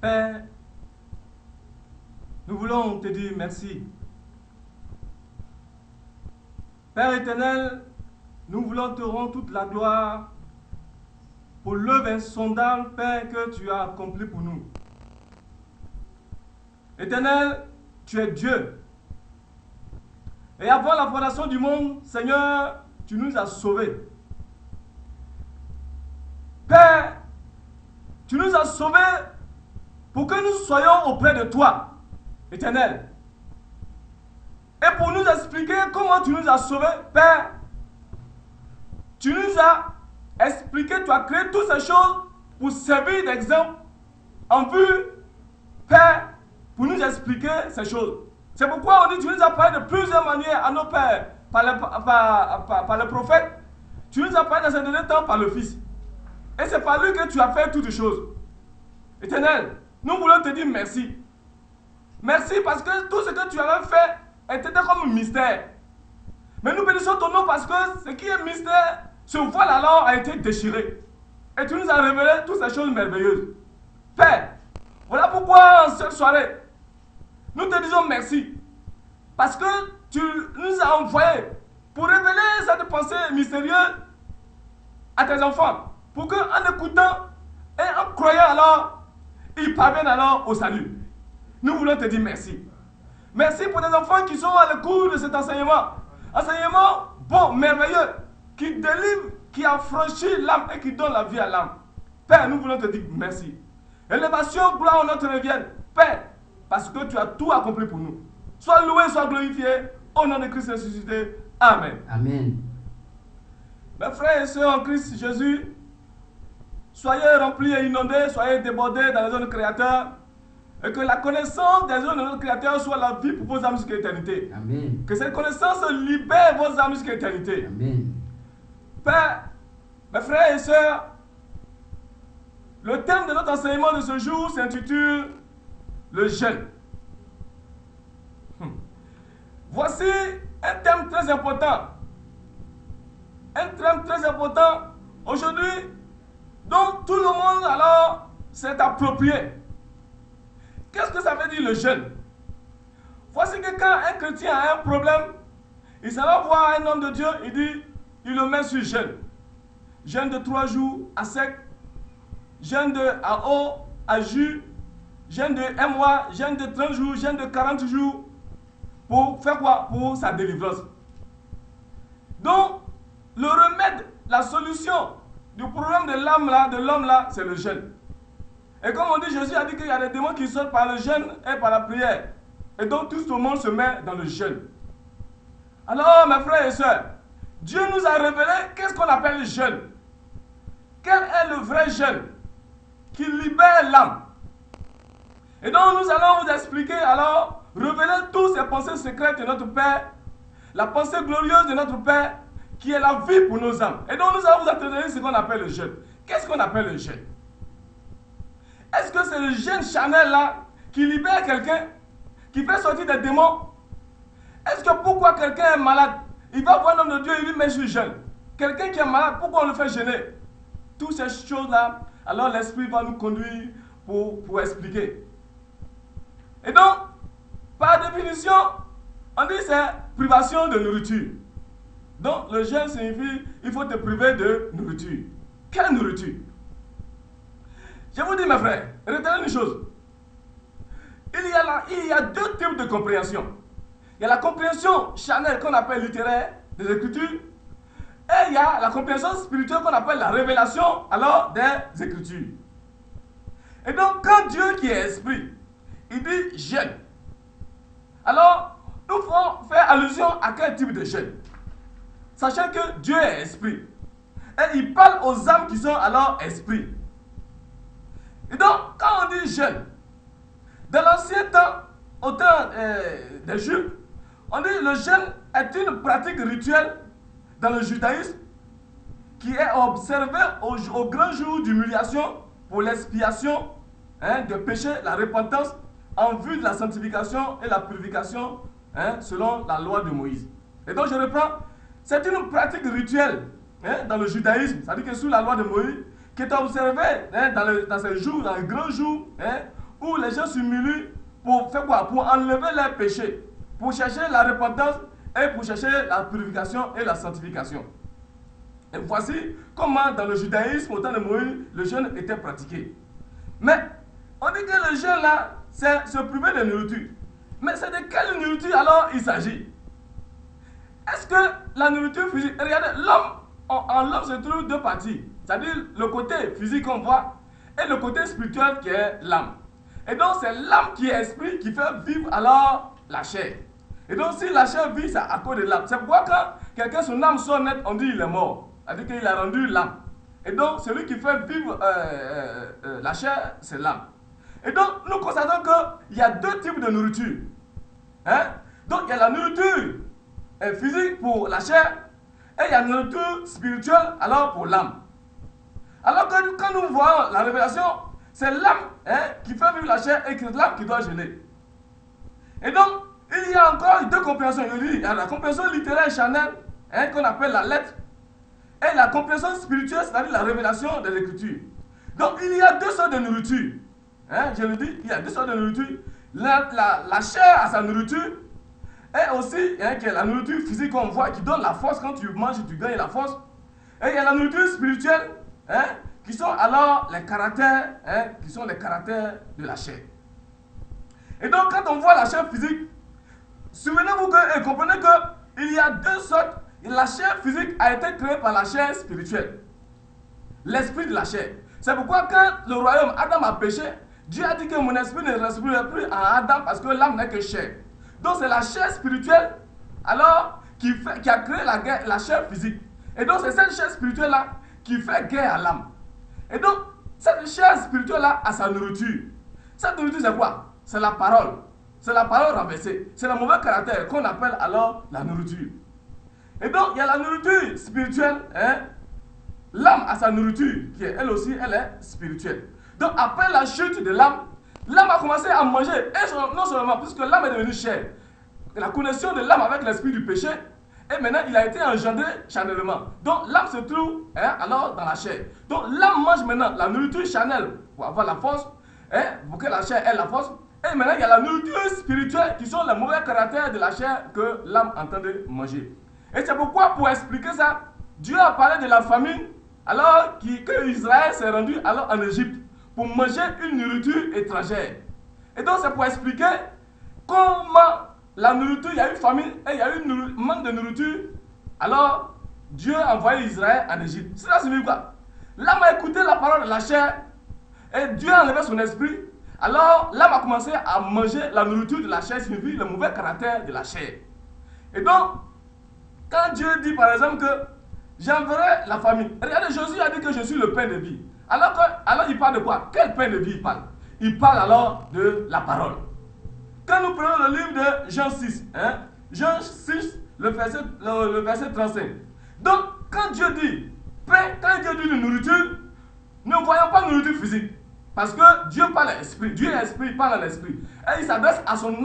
Père, nous voulons te dire merci. Père éternel, nous voulons te rendre toute la gloire pour l'œuvre insondable, Père, que tu as accompli pour nous. Éternel, tu es Dieu. Et avant la fondation du monde, Seigneur, tu nous as sauvés. Père, tu nous as sauvés pour que nous soyons auprès de toi, Éternel. Et pour nous expliquer comment tu nous as sauvés, Père, tu nous as expliqué, tu as créé toutes ces choses pour servir d'exemple en vue, Père, pour nous expliquer ces choses. C'est pourquoi on dit que tu nous as parlé de plusieurs manières à nos pères, par le prophète. Tu nous as parlé dans un dernier temps par le Fils. Et c'est par lui que tu as fait toutes choses. Éternel, nous voulons te dire merci. Merci parce que tout ce que tu avais fait était comme un mystère. Mais nous bénissons ton nom parce que ce qui est mystère, ce voile alors a été déchiré. Et tu nous as révélé toutes ces choses merveilleuses. Père, voilà pourquoi en cette soirée, nous te disons merci. Parce que tu nous as envoyés pour révéler cette pensée mystérieuse à tes enfants. Pour qu'en écoutant et en croyant alors, ils parviennent alors au salut. Nous voulons te dire merci. Merci pour tes enfants qui sont à l'écoute de cet enseignement. Enseignement bon, merveilleux, qui délivre, qui affranchit l'âme et qui donne la vie à l'âme. Père, nous voulons te dire merci. Élévation, gloire, honneur te reviennent. Père, parce que tu as tout accompli pour nous. Sois loué, sois glorifié. Au nom de Christ ressuscité. Amen. Amen. Mes frères et sœurs en Christ Jésus, soyez remplis et inondés, soyez débordés dans les zones créateurs. Et que la connaissance des zones de notre Créateur soit la vie pour vos âmes jusqu'à l'éternité. Amen. Que cette connaissance libère vos âmes jusqu'à l'éternité. Amen. Père, mes frères et sœurs, le thème de notre enseignement de ce jour s'intitule le jeûne. Voici un thème très important. Un thème très important aujourd'hui dont tout le monde alors s'est approprié. Qu'est-ce que ça veut dire le jeûne? Voici que quand un chrétien a un problème, il s'en va voir un homme de Dieu, il le met sur jeûne. Jeûne de 3 jours à sec, jeûne à eau, à jus, jeûne de 1 mois, jeûne de 30 jours, jeûne de 40 jours. Pour faire quoi? Pour sa délivrance. Donc, le remède, la solution du problème de l'âme là, de l'homme là, c'est le jeûne. Et comme on dit, Jésus a dit qu'il y a des démons qui sortent par le jeûne et par la prière. Et donc tout le monde se met dans le jeûne. Alors mes frères et sœurs, Dieu nous a révélé qu'est-ce qu'on appelle le jeûne. Quel est le vrai jeûne qui libère l'âme. Et donc nous allons vous expliquer alors, révéler toutes ces pensées secrètes de notre Père, la pensée glorieuse de notre Père, qui est la vie pour nos âmes. Et donc nous allons vous atteindre ce qu'on appelle le jeûne. Qu'est-ce qu'on appelle le jeûne? Est-ce que c'est le jeûne charnel là qui libère quelqu'un, qui fait sortir des démons? Est-ce que pourquoi quelqu'un est malade, il va voir l'homme de Dieu et il lui met sur le jeûne? Quelqu'un qui est malade, pourquoi on le fait jeûner? Toutes ces choses-là, alors l'Esprit va nous conduire pour expliquer. Et donc, par définition, on dit c'est privation de nourriture. Donc le jeûne signifie il faut te priver de nourriture. Quelle nourriture? Je vous dis mes frères, retenez une chose. Il y a deux types de compréhension. Il y a la compréhension charnelle qu'on appelle littéraire des Écritures. Et il y a la compréhension spirituelle qu'on appelle la révélation alors des Écritures. Et donc quand Dieu qui est esprit, il dit jeûne. Alors nous devons faire allusion à quel type de jeûne? Sachant que Dieu est esprit. Et il parle aux âmes qui sont alors esprits. Et donc, quand on dit jeûne, dans l'ancien temps, au temps des Juifs, on dit que le jeûne est une pratique rituelle dans le judaïsme qui est observée au grand jour d'humiliation pour l'expiation de péché, la repentance en vue de la sanctification et la purification selon la loi de Moïse. Et donc, je reprends, c'est une pratique rituelle dans le judaïsme, c'est-à-dire que sous la loi de Moïse, qui est observé dans ces jours, dans les grands jours, où les gens s'humilient pour faire quoi? Pour enlever leurs péchés, pour chercher la repentance et pour chercher la purification et la sanctification. Et voici comment dans le judaïsme, au temps de Moïse, le jeûne était pratiqué. Mais on dit que le jeûne là, c'est se priver de nourriture. Mais c'est de quelle nourriture alors il s'agit? Est-ce que la nourriture physique... Regardez, l'homme, en l'homme se trouve deux parties. C'est-à-dire le côté physique qu'on voit et le côté spirituel qui est l'âme. Et donc c'est l'âme qui est esprit qui fait vivre alors la chair. Et donc si la chair vit, c'est à cause de l'âme. C'est pourquoi quand quelqu'un, son âme sonne net, on dit il est mort. C'est-à-dire qu'il a rendu l'âme. Et donc celui qui fait vivre la chair, c'est l'âme. Et donc nous constatons qu'il y a deux types de nourriture. Hein? Donc il y a la nourriture physique pour la chair et il y a la nourriture spirituelle alors pour l'âme. Alors que quand nous voyons la révélation, c'est l'âme qui fait vivre la chair et c'est l'âme qui doit jeûner. Et donc, il y a encore deux compréhensions. Il y a la compréhension littéraire charnelle qu'on appelle la lettre et la compréhension spirituelle, c'est-à-dire la révélation de l'écriture. Donc, il y a deux sortes de nourriture. Je le dis, il y a deux sortes de nourriture. La chair a sa nourriture et aussi qui est la nourriture physique qu'on voit qui donne la force. Quand tu manges, tu gagnes la force. Et il y a la nourriture spirituelle qui sont alors les caractères, qui sont les caractères de la chair. Et donc quand on voit la chair physique, souvenez-vous et comprenez qu'il y a deux sortes. La chair physique a été créée par la chair spirituelle. L'esprit de la chair. C'est pourquoi quand le royaume Adam a péché, Dieu a dit que mon esprit ne respire plus en Adam parce que l'âme n'est que chair. Donc c'est la chair spirituelle alors qui a créé la chair physique. Et donc c'est cette chair spirituelle là qui fait guerre à l'âme. Et donc cette chair spirituelle là a sa nourriture. Cette nourriture c'est quoi? C'est la parole. C'est la parole renversée. C'est le mauvais caractère qu'on appelle alors la nourriture. Et donc il y a la nourriture spirituelle. L'âme a sa nourriture qui est elle aussi elle est spirituelle. Donc après la chute de l'âme a commencé à manger. Et non seulement puisque l'âme est devenue chair. La connexion de l'âme avec l'esprit du péché. Et maintenant, il a été engendré charnellement. Donc, l'âme se trouve alors dans la chair. Donc, l'âme mange maintenant la nourriture charnelle pour avoir la force, pour que la chair ait la force. Et maintenant, il y a la nourriture spirituelle qui sont les mauvais caractères de la chair que l'âme entend de manger. Et c'est pourquoi, pour expliquer ça, Dieu a parlé de la famine alors que Israël s'est rendu alors en Égypte pour manger une nourriture étrangère. Et donc, c'est pour expliquer comment la nourriture, il y a eu famine et il y a eu manque de nourriture. Alors, Dieu a envoyé Israël en Égypte. Cela signifie quoi? L'âme a écouté la parole de la chair et Dieu a enlevé son esprit. Alors, l'âme a commencé à manger la nourriture de la chair, signifie le mauvais caractère de la chair. Et donc, quand Dieu dit par exemple que j'enverrai la famine, regardez, Jésus a dit que je suis le pain de vie. Alors il parle de quoi? Quel pain de vie il parle? Il parle alors de la parole. Quand nous prenons le livre de Jean 6, Jean 6, le verset 35. Donc, quand Dieu dit pain, quand Dieu dit nourriture, nous ne voyons pas nourriture physique. Parce que Dieu parle à l'esprit. Dieu est esprit, il parle à l'esprit. Et il s'adresse à son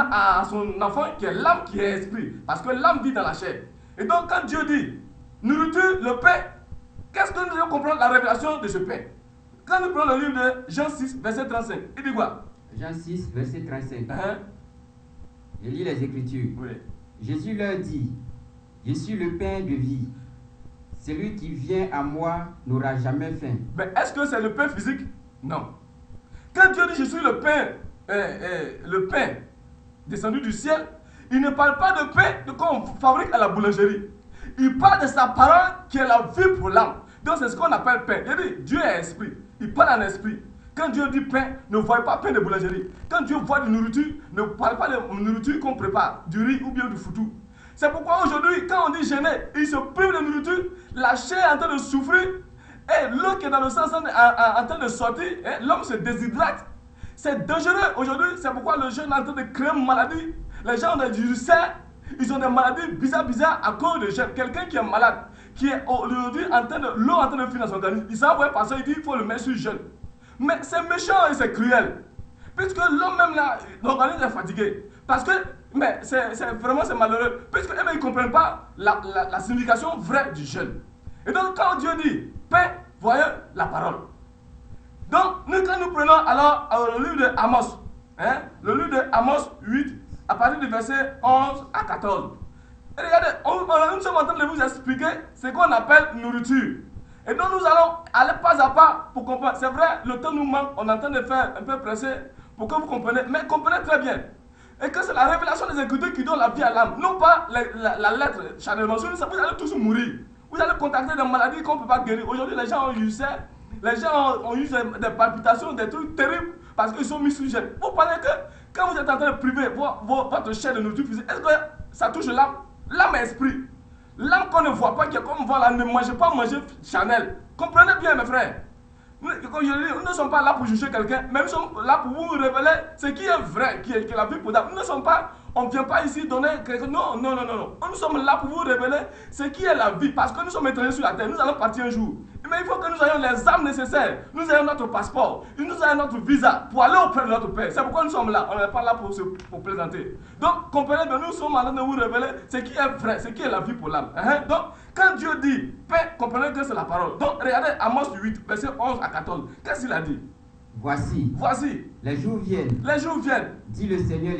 enfant qui est l'âme qui est esprit. Parce que l'âme vit dans la chair. Et donc, quand Dieu dit nourriture, le pain, qu'est-ce que nous devons comprendre la révélation de ce pain? Quand nous prenons le livre de Jean 6, verset 35, il dit quoi? Jean 6, verset 35. Je lis les Écritures. Oui. Jésus leur dit, je suis le pain de vie. Celui qui vient à moi n'aura jamais faim. Mais est-ce que c'est le pain physique? Non. Quand Dieu dit je suis le pain descendu du ciel, il ne parle pas de pain qu'on fabrique à la boulangerie. Il parle de sa parole qui est la vie pour l'âme. Donc c'est ce qu'on appelle pain. Il dit Dieu est esprit. Il parle en esprit. Quand Dieu dit pain, ne voyez pas pain de boulangerie. Quand Dieu voit de nourriture, ne parle pas de nourriture qu'on prépare, du riz ou bien du foutou. C'est pourquoi aujourd'hui, quand on dit jeûner, il se prive de nourriture, la chair est en train de souffrir, et l'eau qui est dans le sang en train de sortir, l'homme se déshydrate. C'est dangereux aujourd'hui, c'est pourquoi le jeûne est en train de créer une maladie. Les gens ont du ulcère, ils ont des maladies bizarres à cause de jeûne. Quelqu'un qui est malade, qui est aujourd'hui l'eau en train de finir dans son organisme, il s'en va passer, il dit il faut le mettre sur jeûne. Mais c'est méchant et c'est cruel. Puisque l'homme même là, l'organisme est fatigué. Parce que, mais vraiment c'est malheureux. Puisque ils ne comprennent pas la signification vraie du jeûne. Et donc quand Dieu dit paix, voyez la parole. Donc quand nous prenons alors le livre de Amos, Hein? Le livre de Amos 8, à partir du verset 11 à 14. Et regardez, nous sommes en train de vous expliquer ce qu'on appelle nourriture. Et donc nous allons aller pas à pas pour comprendre. C'est vrai, le temps nous manque, on est en train de faire un peu pressé pour que vous compreniez. Mais comprenez très bien. Et que c'est la révélation des Écritures qui donne la vie à l'âme. Non pas la lettre charnellement. Vous allez tous mourir. Vous allez contacter des maladies qu'on ne peut pas guérir. Aujourd'hui, les gens ont eu ça. Les gens ont eu des palpitations, des trucs terribles parce qu'ils sont mis sous gêne. Vous parlez que quand vous êtes en train de priver votre chair de nourriture physique, est-ce que ça touche l'âme? L'âme et l'esprit. L'âme qu'on ne voit pas, qui est comme voilà, ne mangez pas manger charnel. Comprenez bien, mes frères. Nous ne sommes pas là pour juger quelqu'un, mais nous sommes là pour vous révéler ce qui est vrai, qui est la vie pour l'âme. Nous ne sommes pas, on ne vient pas ici donner quelque chose. Non. Nous sommes là pour vous révéler ce qui est la vie, parce que nous sommes étrangers sur la terre. Nous allons partir un jour. Mais il faut que nous ayons les âmes nécessaires. Nous ayons notre passeport, nous ayons notre visa pour aller auprès de notre Père. C'est pourquoi nous sommes là. On n'est pas là pour plaisanter. Donc, comprenez bien, nous sommes en train de vous révéler ce qui est vrai, ce qui est la vie pour l'âme. Donc, quand Dieu dit paix, comprenez que c'est la parole. Donc, regardez Amos 8, verset 11 à 14. Qu'est-ce qu'il a dit? Voici, les jours viennent, dit le Seigneur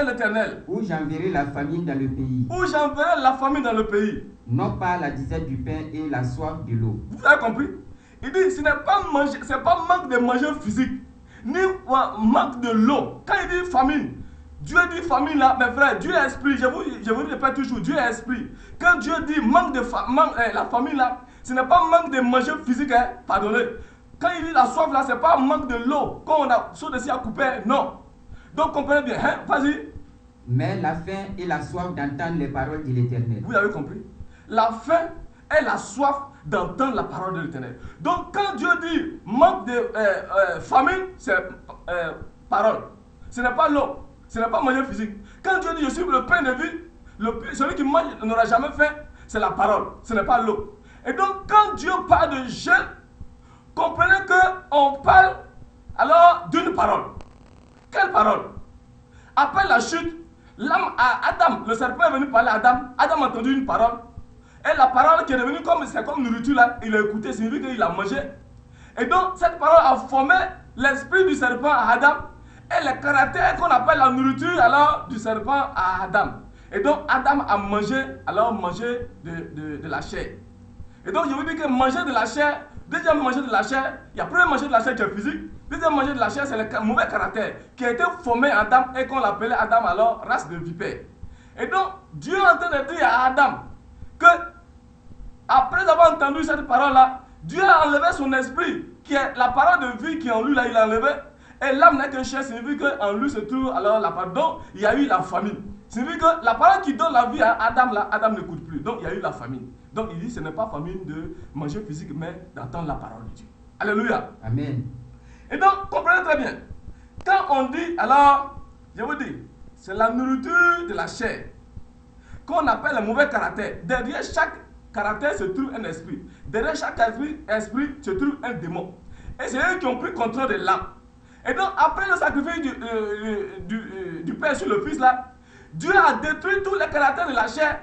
l'Éternel, où j'enverrai la famine dans le pays, non pas la disette du pain et la soif de l'eau. Vous avez compris? Il dit, ce n'est pas manque de manger physique, ni manque de l'eau. Quand il dit famine, Dieu dit famine là, mes frères, Dieu est esprit. Je vous répète toujours, Dieu est esprit. Quand Dieu dit la famine là, ce n'est pas manque de manger physique, pardonnez. Quand il dit la soif là, ce n'est pas manque de l'eau, quand on a saut dessus à couper, non. Donc comprenez bien, vas-y. Mais la faim et la soif d'entendre les paroles de l'Éternel. Vous avez compris? La faim et la soif d'entendre la parole de l'Éternel. Donc quand Dieu dit manque de famine, c'est parole. Ce n'est pas l'eau, ce n'est pas manger physique. Quand Dieu dit je suis le pain de vie, celui qui mange n'aura jamais faim, c'est la parole, ce n'est pas l'eau. Et donc quand Dieu parle de jeûne, comprenez qu'on parle alors d'une parole. Quelle parole? Après la chute, Adam, le serpent est venu parler à Adam. Adam a entendu une parole. Et la parole qui est devenue comme nourriture là, il a écouté, signifie qu'il a mangé. Et donc cette parole a formé l'esprit du serpent à Adam et le caractère qu'on appelle la nourriture alors du serpent à Adam. Et donc Adam a mangé de la chair. Et donc je vous dis que manger de la chair, deuxième manger de la chair, il y a premier manger de la chair qui est physique, deuxième manger de la chair c'est le mauvais caractère qui a été formé en Adam et qu'on l'appelait Adam alors race de vipère. Et donc Dieu est en train de dire à Adam que après avoir entendu cette parole là, Dieu a enlevé son esprit qui est la parole de vie qui est en lui là, il a enlevé. Et l'âme n'est qu'un chair, signifie qu'en lui se trouve alors la parole. Donc il y a eu la famine. Signifie que la parole qui donne la vie à Adam là, Adam n'écoute plus. Donc il y a eu la famine. Donc il dit ce n'est pas famine de manger physique mais d'entendre la parole de Dieu. Alléluia. Amen. Et donc comprenez très bien. Quand on dit alors, je vous dis, c'est la nourriture de la chair qu'on appelle le mauvais caractère. Derrière chaque caractère se trouve un esprit. Derrière chaque esprit se trouve un démon. Et c'est eux qui ont pris contrôle de l'âme. Et donc après le sacrifice du Père sur le Fils là, Dieu a détruit tous les caractères de la chair.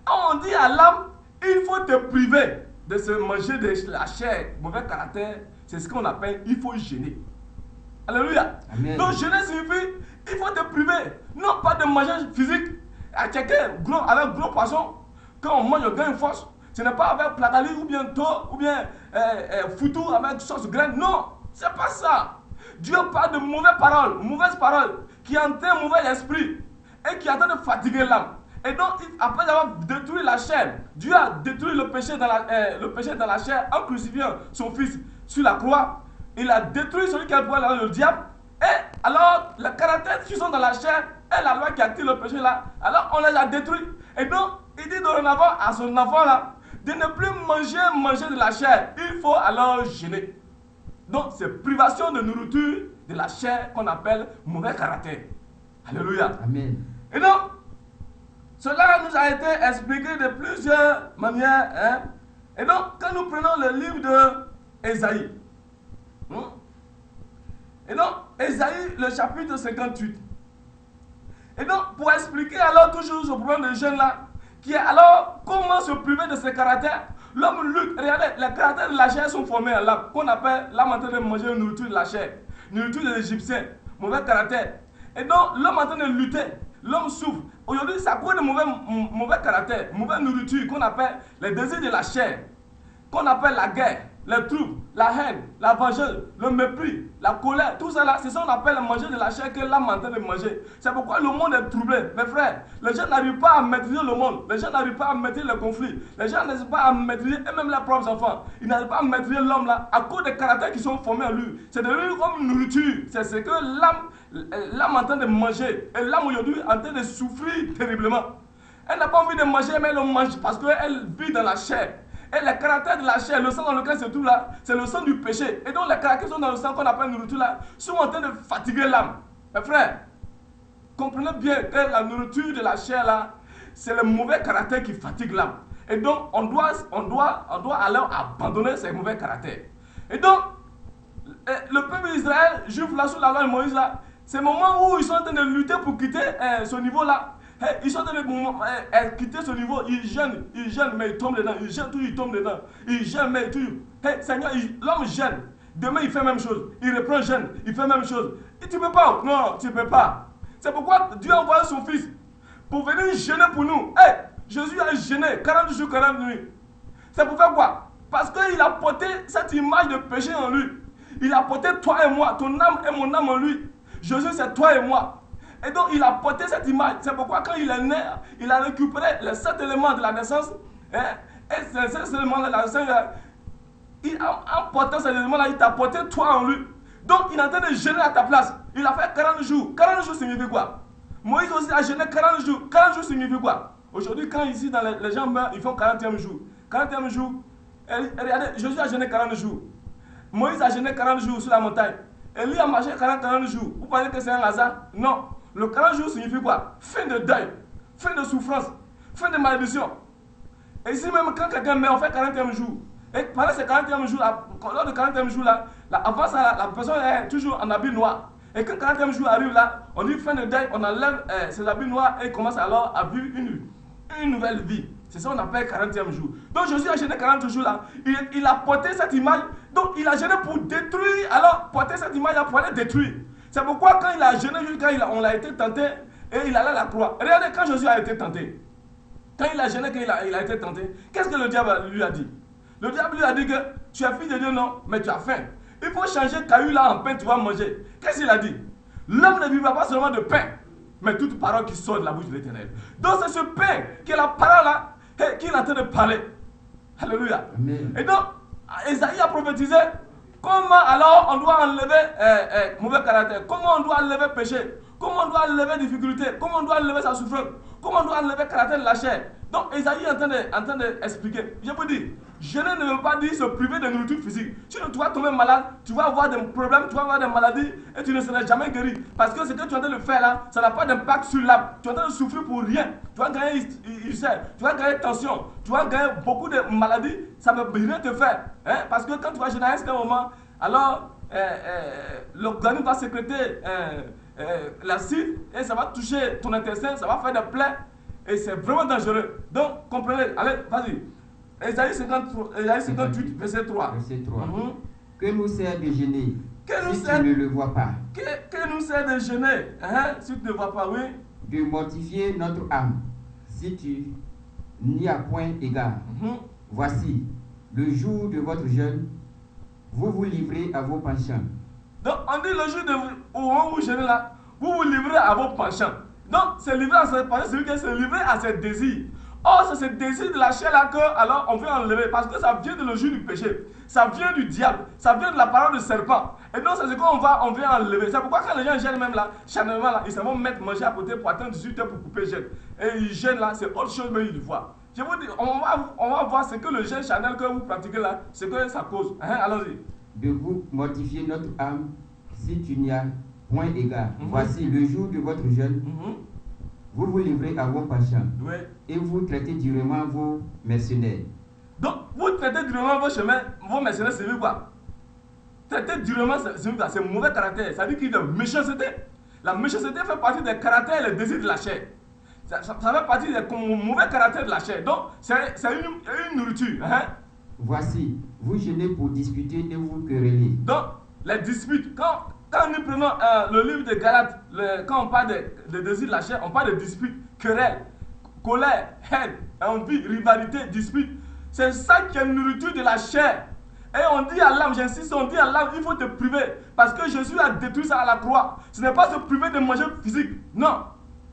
On dit à l'âme, il faut te priver de se manger de la chair, mauvais caractère. C'est ce qu'on appelle, il faut jeûner. Alléluia. Amen. Donc jeûner signifie, il faut te priver, non pas de manger physique. À quelqu'un avec gros poisson, quand on mange, on gagne force. Ce n'est pas avec platali ou bien tôt, ou bien foutou avec sauce graine. Non, c'est pas ça. Dieu parle de mauvaises paroles, qui entraînent un mauvais esprit et qui est en train de fatiguer l'âme. Et donc, après avoir détruit la chair, Dieu a détruit le péché dans la chair en crucifiant son Fils sur la croix. Il a détruit celui qui a le pouvoir, le diable. Et alors, les caractères qui sont dans la chair et la loi qui active le péché là, alors on les a détruits. Et donc, il dit dorénavant à son enfant là, de ne plus manger de la chair. Il faut alors jeûner. Donc, c'est privation de nourriture de la chair qu'on appelle mauvais caractère. Alléluia. Amen. Et donc, cela nous a été expliqué de plusieurs manières. Et donc, quand nous prenons le livre d'Ésaïe, et donc, Ésaïe, le chapitre 58. Et donc, pour expliquer alors toujours ce problème de jeûne là, qui est alors comment se priver de ces caractères. L'homme lutte, regardez, les caractères de la chair sont formés en l'âme, qu'on appelle l'âme en train de manger une nourriture de la chair, nourriture des Égyptiens, mauvais caractère. Et donc, l'homme est en train de lutter. L'homme souffre. Aujourd'hui, c'est à cause de mauvais caractère, mauvaise nourriture qu'on appelle les désirs de la chair, qu'on appelle la guerre, les troubles, la haine, la vengeance, le mépris, la colère, tout ça là, c'est ça qu'on appelle manger de la chair que l'âme est en train de manger. C'est pourquoi le monde est troublé. Mes frères, les gens n'arrivent pas à maîtriser le monde, les gens n'arrivent pas à maîtriser les conflits, les gens n'arrivent pas à maîtriser, et même leurs propres enfants, ils n'arrivent pas à maîtriser l'homme là, à cause des caractères qui sont formés en lui. C'est devenu comme une nourriture, c'est ce que l'âme est en train de manger, et l'âme aujourd'hui est en train de souffrir terriblement. Elle n'a pas envie de manger, mais elle le mange parce qu'elle vit dans la chair. Et les caractères de la chair, le sang dans lequel se trouve là, c'est le sang du péché. Et donc les caractères qui sont dans le sang qu'on appelle nourriture là, sont en train de fatiguer l'âme. Mes frères, comprenez bien que la nourriture de la chair là, c'est le mauvais caractère qui fatigue l'âme. Et donc on doit alors abandonner ces mauvais caractères. Et donc, le peuple d'Israël, juif là, sous la loi de Moïse là, c'est le moment où ils sont en train de lutter pour quitter ce niveau là. Ils sont en train de quitter ce niveau, ils jeûnent, mais ils tombent dedans, ils jeûnent, tout, ils tombent dedans, ils jeûnent, mais tout. Seigneur, l'homme jeûne, demain il fait la même chose, il reprend jeûne, il fait la même chose. Et tu ne peux pas, non, tu ne peux pas. C'est pourquoi Dieu a envoyé son fils pour venir jeûner pour nous. Jésus a jeûné 40 jours, 40 nuits. C'est pour faire quoi? Parce qu'il a porté cette image de péché en lui. Il a porté toi et moi, ton âme et mon âme en lui. Jésus, c'est toi et moi. Et donc, il a porté cette image. C'est pourquoi, quand il est né, il a récupéré les 7 éléments de la naissance. Et ces 7 éléments de la naissance, en portant ces éléments-là, il t'a porté toi en lui. Donc, il est en train de jeûner à ta place. Il a fait 40 jours. 40 jours signifie quoi? Moïse aussi a jeûné 40 jours. 40 jours signifie quoi? Aujourd'hui, quand ici, dans les gens meurent, ils font 40e jour. 40e jour. Et regardez, Jésus a jeûné 40 jours. Moïse a jeûné 40 jours sur la montagne. Élie a marché 40 jours. Vous pensez que c'est un hasard? Non. Le 40 jours signifie quoi? Fin de deuil, fin de souffrance, fin de malédiction. Et ici même quand quelqu'un meurt, on fait 40e jour. Et pendant ces 40e jours, lors de 40e jour là, avant ça, la personne est toujours en habit noir. Et quand 40e jour arrive là, on dit fin de deuil, on enlève ses habits noirs et commence alors à vivre une nouvelle vie. C'est ça qu'on appelle 40e jour. Donc Jésus a jeûné 40 jours là. Il a porté cette image. Donc il a jeûné pour détruire. Alors porter cette image là pour aller détruire. C'est pourquoi quand il a jeûné, quand on l'a été tenté et il allait à la croix. Regardez quand Jésus a été tenté. Quand il a jeûné, quand il a été tenté, qu'est-ce que le diable lui a dit? Le diable lui a dit que tu es fils de Dieu, non, mais tu as faim. Il faut changer caillou là en pain, tu vas manger. Qu'est-ce qu'il a dit? L'homme ne vivra pas seulement de pain, mais toute parole qui sort de la bouche de l'Éternel. Donc c'est ce pain qui est la parole là, qu'il est en train de parler. Alléluia. Amen. Et donc, Esaïe a prophétisé. Comment alors on doit enlever mauvais caractère? Comment on doit enlever péché? Comment on doit enlever difficulté? Comment on doit enlever sa souffrance? Comment on doit enlever le caractère de la chair? Donc Esaïe est en train d'expliquer. Je vous dis, jeûner ne veut pas dire se priver de nourriture physique. Sinon tu vas tomber malade, tu vas avoir des problèmes, tu vas avoir des maladies et tu ne seras jamais guéri. Parce que ce que tu es en train de faire là, ça n'a pas d'impact sur l'âme. Tu es en train de souffrir pour rien. Tu vas gagner ulcère, tu vas gagner tension, tu vas gagner beaucoup de maladies. Ça ne peut rien te faire. Parce que quand tu vas jeûner à un certain moment, alors l'organisme va sécréter l'acide et ça va toucher ton intestin, ça va faire des plaies et c'est vraiment dangereux. Donc comprenez, allez, vas-y. Esaïe 58, verset 3. Verset 3. Que nous sert de jeûner si tu ne le vois pas? Que nous sert de jeûner si tu ne vois pas, oui. De mortifier notre âme si tu n'y as point égard. Voici, le jour de votre jeûne, vous vous livrez à vos penchants. Donc on dit le jour où vous jeûnez là, vous vous livrez à vos penchants. Donc c'est livré à ses penchants, c'est se livrer à ses désirs. Or c'est ce désir de la chair là que alors on veut enlever parce que ça vient de le jour du péché, ça vient du diable, ça vient de la parole du serpent. Et donc c'est ce qu'on vient enlever. C'est pourquoi quand les gens gênent même là, charnellement là, ils se vont mettre manger à côté pour attendre 18 heures pour couper jeûne. Et ils gênent là, c'est autre chose mais ils le voient. Je vous dis, on va voir ce que le jeûne charnel que vous pratiquez là, ce que ça cause. Allons-y. De vous mortifier notre âme si tu n'y as point égard. Voici le jour de votre jeûne. Vous vous livrez à vos penchants. Oui. Et vous traitez durement vos mercenaires. Donc, vous traitez durement vos mercenaires, c'est quoi? Traiter durement, c'est mauvais caractère. Ça veut dire qu'il y a de méchanceté. La méchanceté fait partie des caractères et des désirs de la chair. Ça fait partie des mauvais caractères de la chair. Donc, c'est une nourriture. Voici, vous jeûnez pour discuter et vous quereller. Donc, les disputes, quand quand nous prenons le livre de Galates, quand on parle de désir de la chair, on parle de dispute, querelle, colère, haine, envie, rivalité, dispute. C'est ça qui est nourriture de la chair. Et on dit à l'âme, j'insiste, on dit à l'âme, il faut te priver. Parce que Jésus a détruit ça à la croix. Ce n'est pas se priver de manger physique. Non.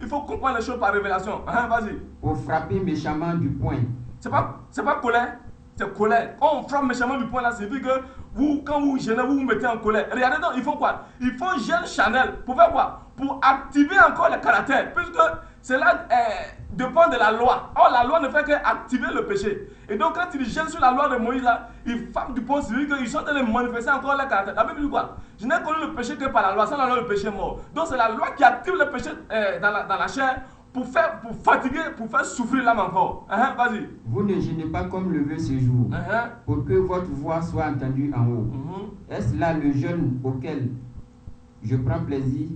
Il faut comprendre les choses par révélation. Vas-y. Pour frapper méchamment du poing. C'est pas colère. C'est colère. Quand on frappe méchamment du poing là, c'est vu que vous, quand vous gênez, vous vous mettez en colère. Regardez donc, il faut quoi? Il faut gêner Chanel. Pour faire quoi? Pour activer encore le caractère. Puisque cela dépend de la loi. Or, la loi ne fait qu'activer le péché. Et donc, quand ils gênent sur la loi de Moïse là, ils frappent du poing, c'est vu qu'ils sont en train de manifester encore le caractère. La Bible dit quoi? Je n'ai connu le péché que par la loi. Sans la loi, le péché est mort. Donc, c'est la loi qui active le péché dans la chair. Pour fatiguer, pour faire souffrir l'âme encore. Vas-y. Vous ne gênez pas comme le veut ce jour, pour que votre voix soit entendue en haut. Est-ce là le jeûne auquel je prends plaisir?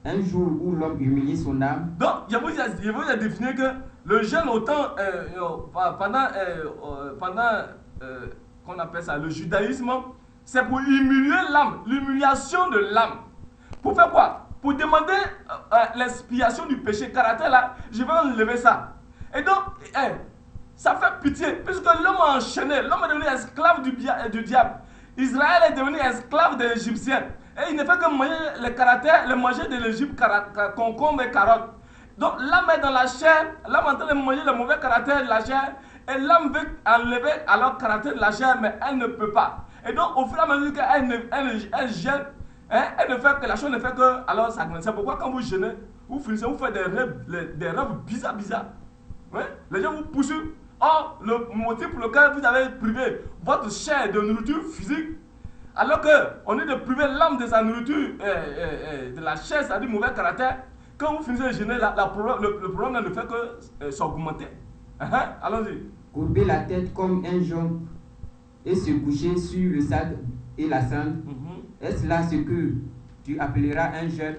Un jour où l'homme humilie son âme. Donc, je vous ai défini que le jeûne, autant pendant qu'on appelle ça le judaïsme, c'est pour humilier l'âme, l'humiliation de l'âme. Pour faire quoi? Pour demander l'expiation du péché, caractère là, je vais enlever ça. Et donc, ça fait pitié, puisque l'homme a enchaîné, l'homme est devenu esclave du diable. Israël est devenu esclave des Égyptiens. Et il ne fait que manger le caractère, le manger de l'Égypte, concombre et carottes. Donc l'âme est dans la chair, l'âme est en train de manger le mauvais caractère de la chair, et l'âme veut enlever alors le caractère de la chair, mais elle ne peut pas. Et donc au fur et à mesure qu'elle gêne, elle ne fait que la chose ne fait que alors ça grandit. C'est pourquoi quand vous jeûnez, vous finissez, vous faites des rêves bizarres. Ouais? Les gens vous poussent. Or, le motif pour lequel vous avez privé votre chair de nourriture physique, alors qu'on est de priver l'âme de sa nourriture, de la chair, c'est-à-dire mauvais caractère, quand vous finissez de jeûner, le problème ne fait que s'augmenter. Allons-y. Courber la tête comme un jonc et se coucher sur le sac et la cendre. Est-ce là ce que tu appelleras un jeûne,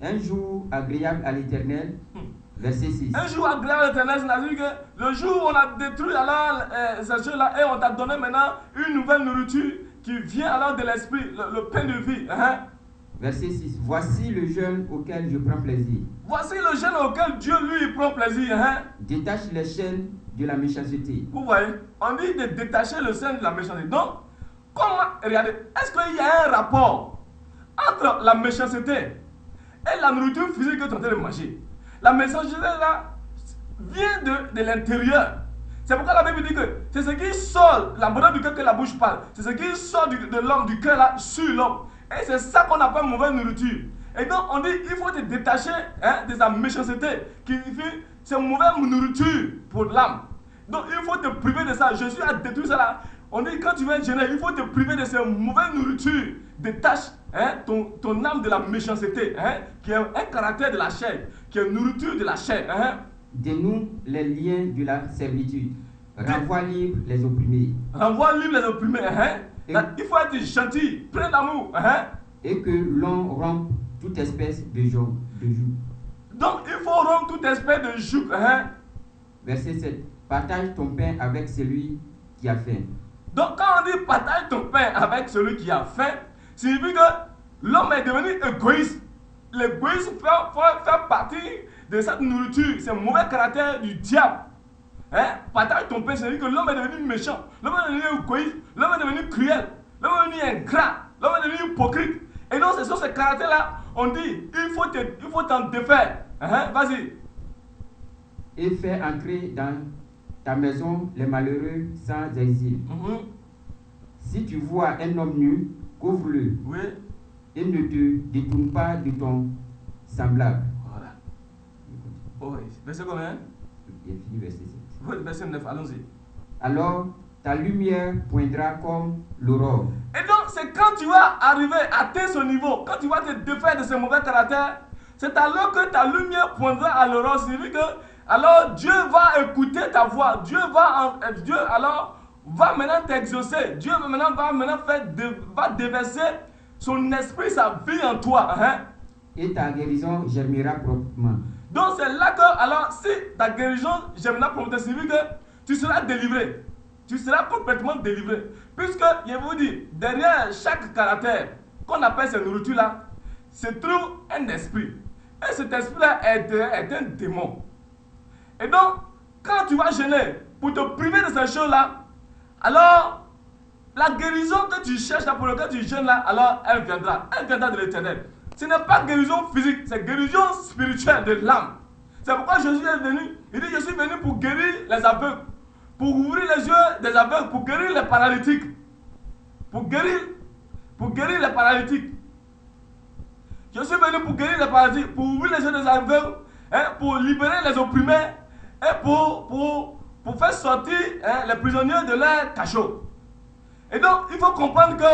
un jour agréable à l'Éternel? Verset 6. Un jour agréable à l'Éternel, c'est-à-dire que le jour où on a détruit alors ces choses-là et on t'a donné maintenant une nouvelle nourriture qui vient alors de l'esprit, le pain de vie. Verset 6. Voici le jeûne auquel je prends plaisir. Voici le jeûne auquel Dieu lui prend plaisir. Détache les chaînes de la méchanceté. Vous voyez, on dit de détacher le chaîne de la méchanceté. Donc, comment, regardez, est-ce qu'il y a un rapport entre la méchanceté et la nourriture physique que tu es en train de manger? La méchanceté là vient de l'intérieur. C'est pourquoi la Bible dit que c'est ce qui sort, la bonheur du cœur que la bouche parle, c'est ce qui sort de l'homme, du cœur là, sur l'homme. Et c'est ça qu'on appelle mauvaise nourriture. Et donc on dit il faut te détacher de sa méchanceté, qui signifie c'est mauvaise nourriture pour l'âme. Donc il faut te priver de ça. Jésus a détruit ça là. On dit quand tu viens jeûner, il faut te priver de ces mauvaises nourritures. Détache ton âme de la méchanceté, qui est un caractère de la chair, qui est une nourriture de la chair. Dénoue les liens de la servitude. Renvoie libre les opprimés. Renvoie libre les opprimés. Il faut être gentil, plein d'amour. Et que l'on rompe toute espèce de joug. Donc il faut rompre toute espèce de joug. Verset 7. Partage ton pain avec celui qui a faim. Donc quand on dit partage ton pain avec celui qui a faim, signifie que l'homme est devenu égoïste. L'égoïsme fait partie de cette nourriture, c'est un mauvais caractère du diable. Partage ton pain, c'est-à-dire que l'homme est devenu méchant, l'homme est devenu égoïste, l'homme est devenu cruel, l'homme est devenu ingrat, l'homme est devenu hypocrite. Et donc c'est sur ce caractère-là, on dit, il faut t'en défaire. Vas-y. Et faire entrer dans ta maison les malheureux sans exil. Si tu vois un homme nu, couvre-le. Oui. Et ne te détourne pas de ton semblable. Voilà. Oh, verset combien? Il est fini, verset 7. Oui, verset 9, allons-y. Alors, ta lumière poindra comme l'aurore. Et donc, c'est quand tu vas arriver à atteindre ce niveau, quand tu vas te défaire de ce mauvais caractère, c'est alors que ta lumière poindra à l'aurore. C'est-à-dire que, alors, Dieu va écouter ta voix. Dieu alors va maintenant t'exaucer. Dieu va déverser son esprit, sa vie en toi. Et ta guérison germera proprement. Donc c'est là que, alors, si ta guérison germera proprement, ça signifie que tu seras délivré. Tu seras complètement délivré. Puisque, je vous dis, derrière chaque caractère qu'on appelle cette nourriture-là, se trouve un esprit. Et cet esprit-là est un démon. Et donc, quand tu vas jeûner pour te priver de ces choses-là, alors la guérison que tu cherches là, pour laquelle tu jeûnes là, alors elle viendra de l'Éternel. Ce n'est pas guérison physique, c'est guérison spirituelle de l'âme. C'est pourquoi Jésus est venu. Il dit, je suis venu pour guérir les aveugles, pour ouvrir les yeux des aveugles, pour guérir les paralytiques. Pour guérir les paralytiques. Je suis venu pour guérir les paralytiques, pour ouvrir les yeux des aveugles, pour libérer les opprimés, et pour faire sortir les prisonniers de leur cachot. Et donc, il faut comprendre que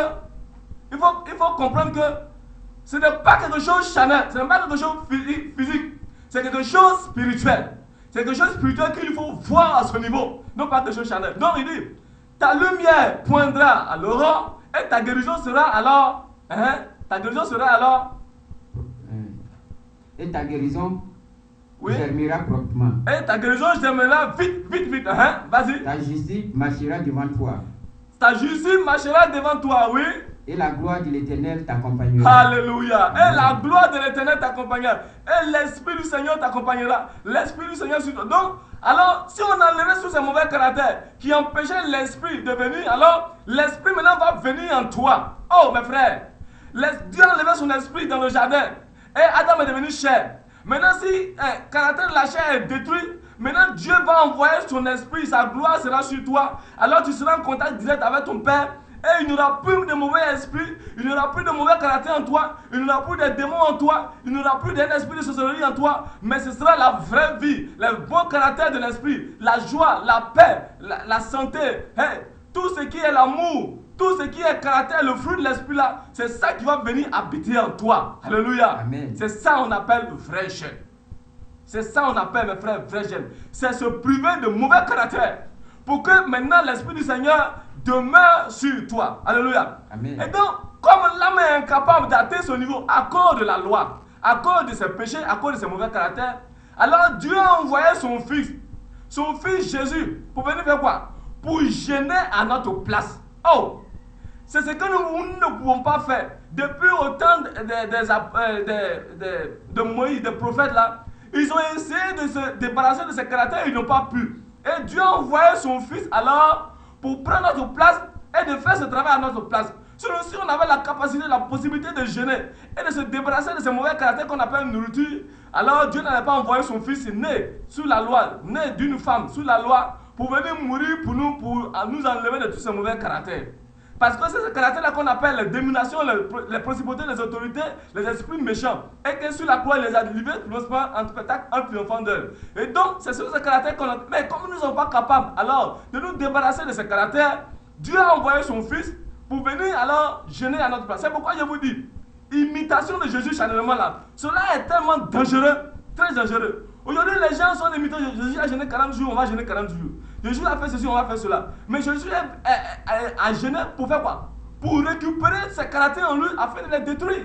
ce n'est pas quelque chose charnel, ce n'est pas quelque chose physique, c'est quelque chose spirituel. C'est quelque chose spirituel qu'il faut voir à ce niveau, non pas quelque chose charnel. Donc, il dit, ta lumière poindra à l'aurore et ta guérison sera alors, et ta guérison germera promptement. Et ta guérison germera vite. Vas-y. Ta justice marchera devant toi. Ta justice marchera devant toi, oui. Et la gloire de l'Éternel t'accompagnera. Alléluia. Et la gloire de l'Éternel t'accompagnera. Et l'Esprit du Seigneur t'accompagnera. L'Esprit du Seigneur sur toi. Donc, alors, si on enlevait tous ces mauvais caractères qui empêchaient l'Esprit de venir, alors l'Esprit maintenant va venir en toi. Oh, mes frères. Dieu a enlevé son esprit dans le jardin. Et Adam est devenu chair. Maintenant, si le caractère de la chair est détruit, maintenant Dieu va envoyer son esprit, sa gloire sera sur toi. Alors tu seras en contact direct avec ton Père. Et il n'y aura plus de mauvais esprit, il n'y aura plus de mauvais caractère en toi, il n'y aura plus de démons en toi, il n'y aura plus d'un esprit de sorcellerie en toi, mais ce sera la vraie vie, le bon caractère de l'esprit, la joie, la paix, la santé, tout ce qui est l'amour, tout ce qui est caractère, le fruit de l'esprit là, c'est ça qui va venir habiter en toi. Alléluia. Amen. C'est ça qu'on appelle le vrai jeûne. C'est ça qu'on appelle, mes frères, vrai jeûne. C'est se priver de mauvais caractère pour que maintenant l'esprit du Seigneur demeure sur toi. Alléluia. Amen. Et donc, comme l'âme est incapable d'atteindre ce niveau à cause de la loi, à cause de ses péchés, à cause de ses mauvais caractères, alors Dieu a envoyé son fils Jésus, pour venir faire quoi? Pour jeûner à notre place. Oh! C'est ce que nous ne pouvons pas faire. Depuis autant de Moïse, des prophètes là, ils ont essayé de se débarrasser de ces caractères, ils n'ont pas pu. Et Dieu a envoyé son fils alors pour prendre notre place et de faire ce travail à notre place. Sinon, si on avait la capacité, la possibilité de jeûner et de se débarrasser de ces mauvais caractères qu'on appelle nourriture, alors Dieu n'avait pas envoyé son fils né sous la loi, né d'une femme sous la loi, pour venir mourir pour nous enlever de tous ces mauvais caractères. Parce que c'est ce caractère-là qu'on appelle les dominations, les principautés, les autorités, les esprits méchants. Et que sur la croix, il les a livrés en spectacle en triomphant d'eux. Et donc, c'est sur ce caractère qu'on a. Mais comme nous ne sommes pas capables alors de nous débarrasser de ce caractère, Dieu a envoyé son fils pour venir alors jeûner à notre place. C'est pourquoi je vous dis, imitation de Jésus charnellement là, cela est tellement dangereux, très dangereux. Aujourd'hui, les gens sont imités. Jésus a jeûné 40 jours, on va jeûner 40 jours. Jésus a fait ceci, on va faire cela. Mais Jésus a jeûné pour faire quoi? Pour récupérer ses caractères en lui afin de les détruire.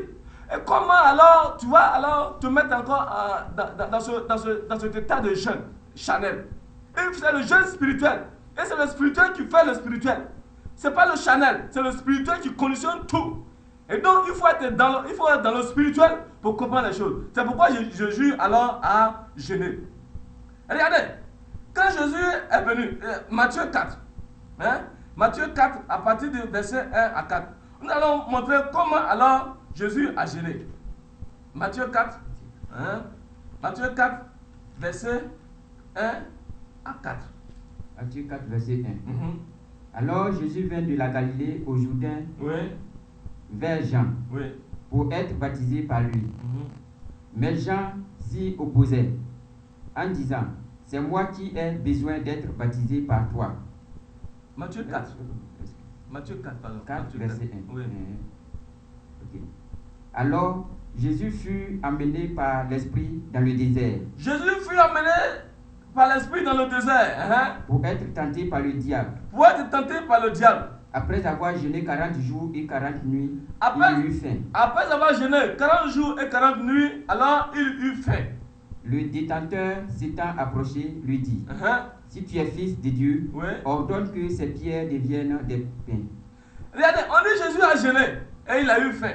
Et comment alors tu vas alors te mettre encore dans cet état de jeûne charnel? Et c'est le jeûne spirituel. Et c'est le spirituel qui fait le spirituel. Ce n'est pas le charnel, c'est le spirituel qui conditionne tout. Et donc il faut être dans le spirituel pour comprendre les choses. C'est pourquoi Jésus alors a jeûné. Regardez, quand Jésus est venu, Matthieu 4, Matthieu 4 à partir du verset 1 à 4, nous allons montrer comment alors Jésus a jeûné. Matthieu 4, Matthieu 4, verset 1 à 4. Matthieu 4, verset 1. Alors Jésus vint de la Galilée au Jourdain, vers Jean, pour être baptisé par lui. Mais Jean s'y opposait, en disant, c'est moi qui ai besoin d'être baptisé par toi. Matthieu 4. Matthieu 4, pardon. 4, Matthieu verset 4. 1. Okay. Alors Jésus fut emmené par l'Esprit dans le désert. Jésus fut emmené par l'Esprit dans le désert. Pour être tenté par le diable. Pour être tenté par le diable. Après avoir jeûné 40 jours et 40 nuits, il eut faim. Après avoir jeûné 40 jours et 40 nuits, alors il eut faim. Le détenteur s'étant approché, lui dit, si tu es fils de Dieu, ordonne que ces pierres deviennent des pains. Regardez, on dit Jésus a jeûné et il a eu faim.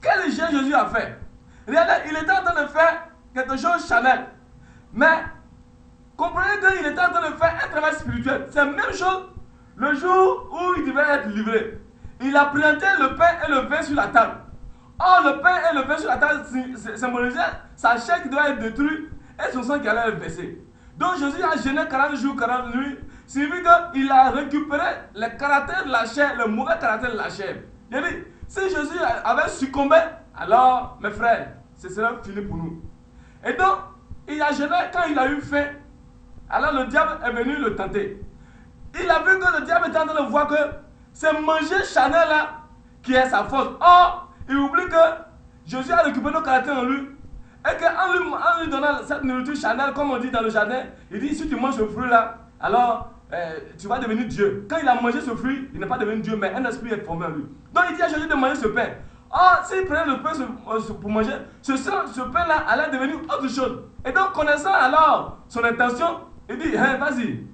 Quel hygiène Jésus a fait? Regardez, il était en train de faire quelque chose Chanel. Mais comprenez qu'il était en train de faire un travail spirituel. C'est la même chose le jour où il devait être livré. Il a présenté le pain et le vin sur la table. Or, le pain et le vin sur la table symbolisaient sa chair qui devait être détruite et son sang qui allait être versé. Donc Jésus a jeûné 40 jours, 40 nuits. Signifie qu'il a récupéré le caractère de la chair, le mauvais caractère de la chair. Il dit, si Jésus avait succombé, alors, mes frères, ce serait fini pour nous. Et donc, il a jeûné quand il a eu faim. Alors le diable est venu le tenter. Il a vu que le diable était en train de voir que c'est manger Chanel là qui est sa force. Or, il oublie que Jésus a récupéré nos caractères en lui. Et qu'en lui donnant cette nourriture Chanel, comme on dit dans le jardin, il dit, si tu manges ce fruit là, alors tu vas devenir Dieu. Quand il a mangé ce fruit, il n'est pas devenu Dieu, mais un esprit est formé en lui. Donc il dit à Jésus de manger ce pain. Or, s'il prenait le pain pour manger, ce pain là allait devenir autre chose. Et donc, connaissant alors son intention, il dit, hein, vas-y.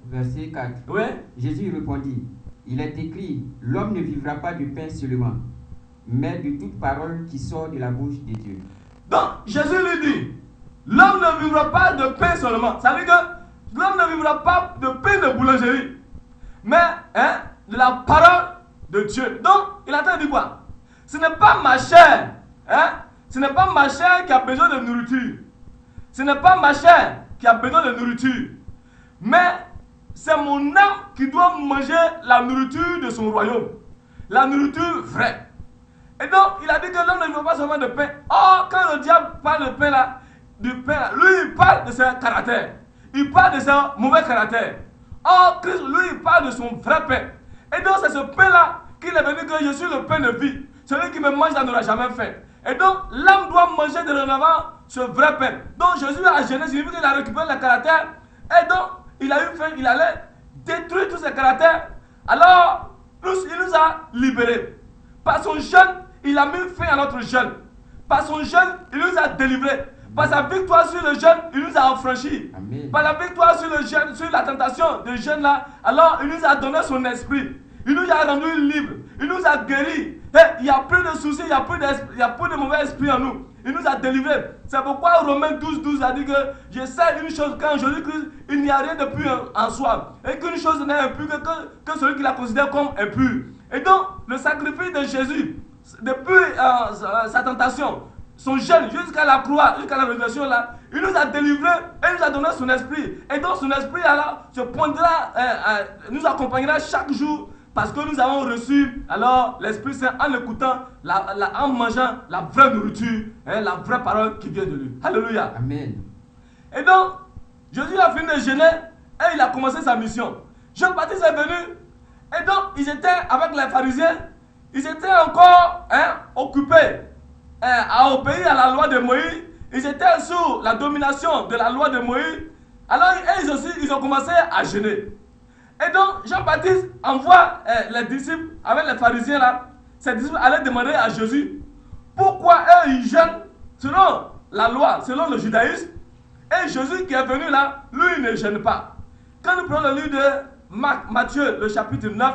Verset 4. Oui. Jésus répondit, il est écrit, l'homme ne vivra pas du pain seulement, mais de toute parole qui sort de la bouche de Dieu. Donc, Jésus lui dit, l'homme ne vivra pas de pain seulement. Ça veut dire que l'homme ne vivra pas de pain de boulangerie, mais de la parole de Dieu. Donc, il a en train de dire quoi? Ce n'est pas ma chair, ce n'est pas ma chair qui a besoin de nourriture. Ce n'est pas ma chair qui a besoin de nourriture, mais c'est mon âme qui doit manger la nourriture de son royaume, la nourriture vraie. Et donc, il a dit que l'homme ne veut pas seulement de pain. Or, quand le diable parle de pain là, lui, il parle de ses caractères. Il parle de ses mauvais caractères. Or, Christ, lui, il parle de son vrai pain. Et donc, c'est ce pain-là qu'il est venu que je suis le pain de vie. Celui qui me mange, n'aura jamais faim. Et donc, l'âme doit manger de l'avant ce vrai pain. Donc, Jésus a gêné, signifie qu'il a récupéré le caractère. Et donc, il a eu faim, il allait détruire tous ses caractères. Alors, il nous a libérés. Par son jeûne, il a mis fin à notre jeûne. Par son jeûne, il nous a délivrés. Par sa victoire sur le jeûne, il nous a affranchis. Amen. Par la victoire sur le jeûne, sur la tentation de jeûne là, alors il nous a donné son esprit. Il nous a rendus libres. Il nous a guéris. Il n'y a plus de soucis, il n'y a plus de mauvais esprit en nous. Il nous a délivrés. C'est pourquoi Romains 12 a dit que je sais une chose, qu'en Jésus-Christ, il n'y a rien de pur en soi. Et qu'une chose n'est impure que celui qui la considère comme impure. Et donc, le sacrifice de Jésus, depuis sa tentation, son jeûne jusqu'à la croix, jusqu'à la résurrection là, il nous a délivrés et il nous a donné son esprit. Et donc son esprit alors se poindra, nous accompagnera chaque jour parce que nous avons reçu alors l'Esprit Saint en écoutant, en mangeant la vraie nourriture, la vraie parole qui vient de lui. Alléluia. Amen. Et donc, Jésus a fini de jeûner et il a commencé sa mission. Jean-Baptiste est venu et donc ils étaient avec les pharisiens, ils étaient encore occupés à obéir à la loi de Moïse. Ils étaient sous la domination de la loi de Moïse. Alors ils aussi, ils ont commencé à jeûner. Et donc Jean-Baptiste envoie les disciples avec les pharisiens là. Ces disciples allaient demander à Jésus pourquoi eux ils jeûnent selon la loi, selon le judaïsme. Et Jésus qui est venu là, lui il ne jeûne pas. Quand nous prenons le livre de Matthieu, le chapitre 9,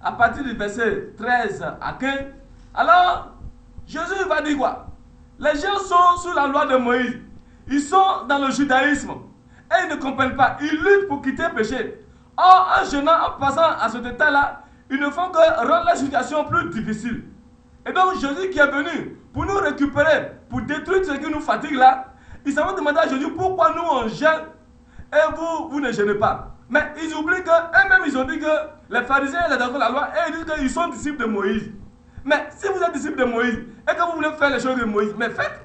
à partir du verset 13 à 15, alors Jésus va dire quoi? Les gens sont sous la loi de Moïse. Ils sont dans le judaïsme. Et ils ne comprennent pas. Ils luttent pour quitter le péché. Or, en jeûnant, en passant à ce détail-là, ils ne font que rendre la situation plus difficile. Et donc, Jésus qui est venu pour nous récupérer, pour détruire ce qui nous fatigue là, ils s'en vont demander à Jésus pourquoi nous on jeûne et vous ne jeûnez pas. Mais ils oublient qu'eux-mêmes, ils ont dit que les pharisiens et les docteurs de la loi, et ils disent qu'ils sont disciples de Moïse. Mais si vous êtes disciple de Moïse et que vous voulez faire les choses de Moïse, mais faites.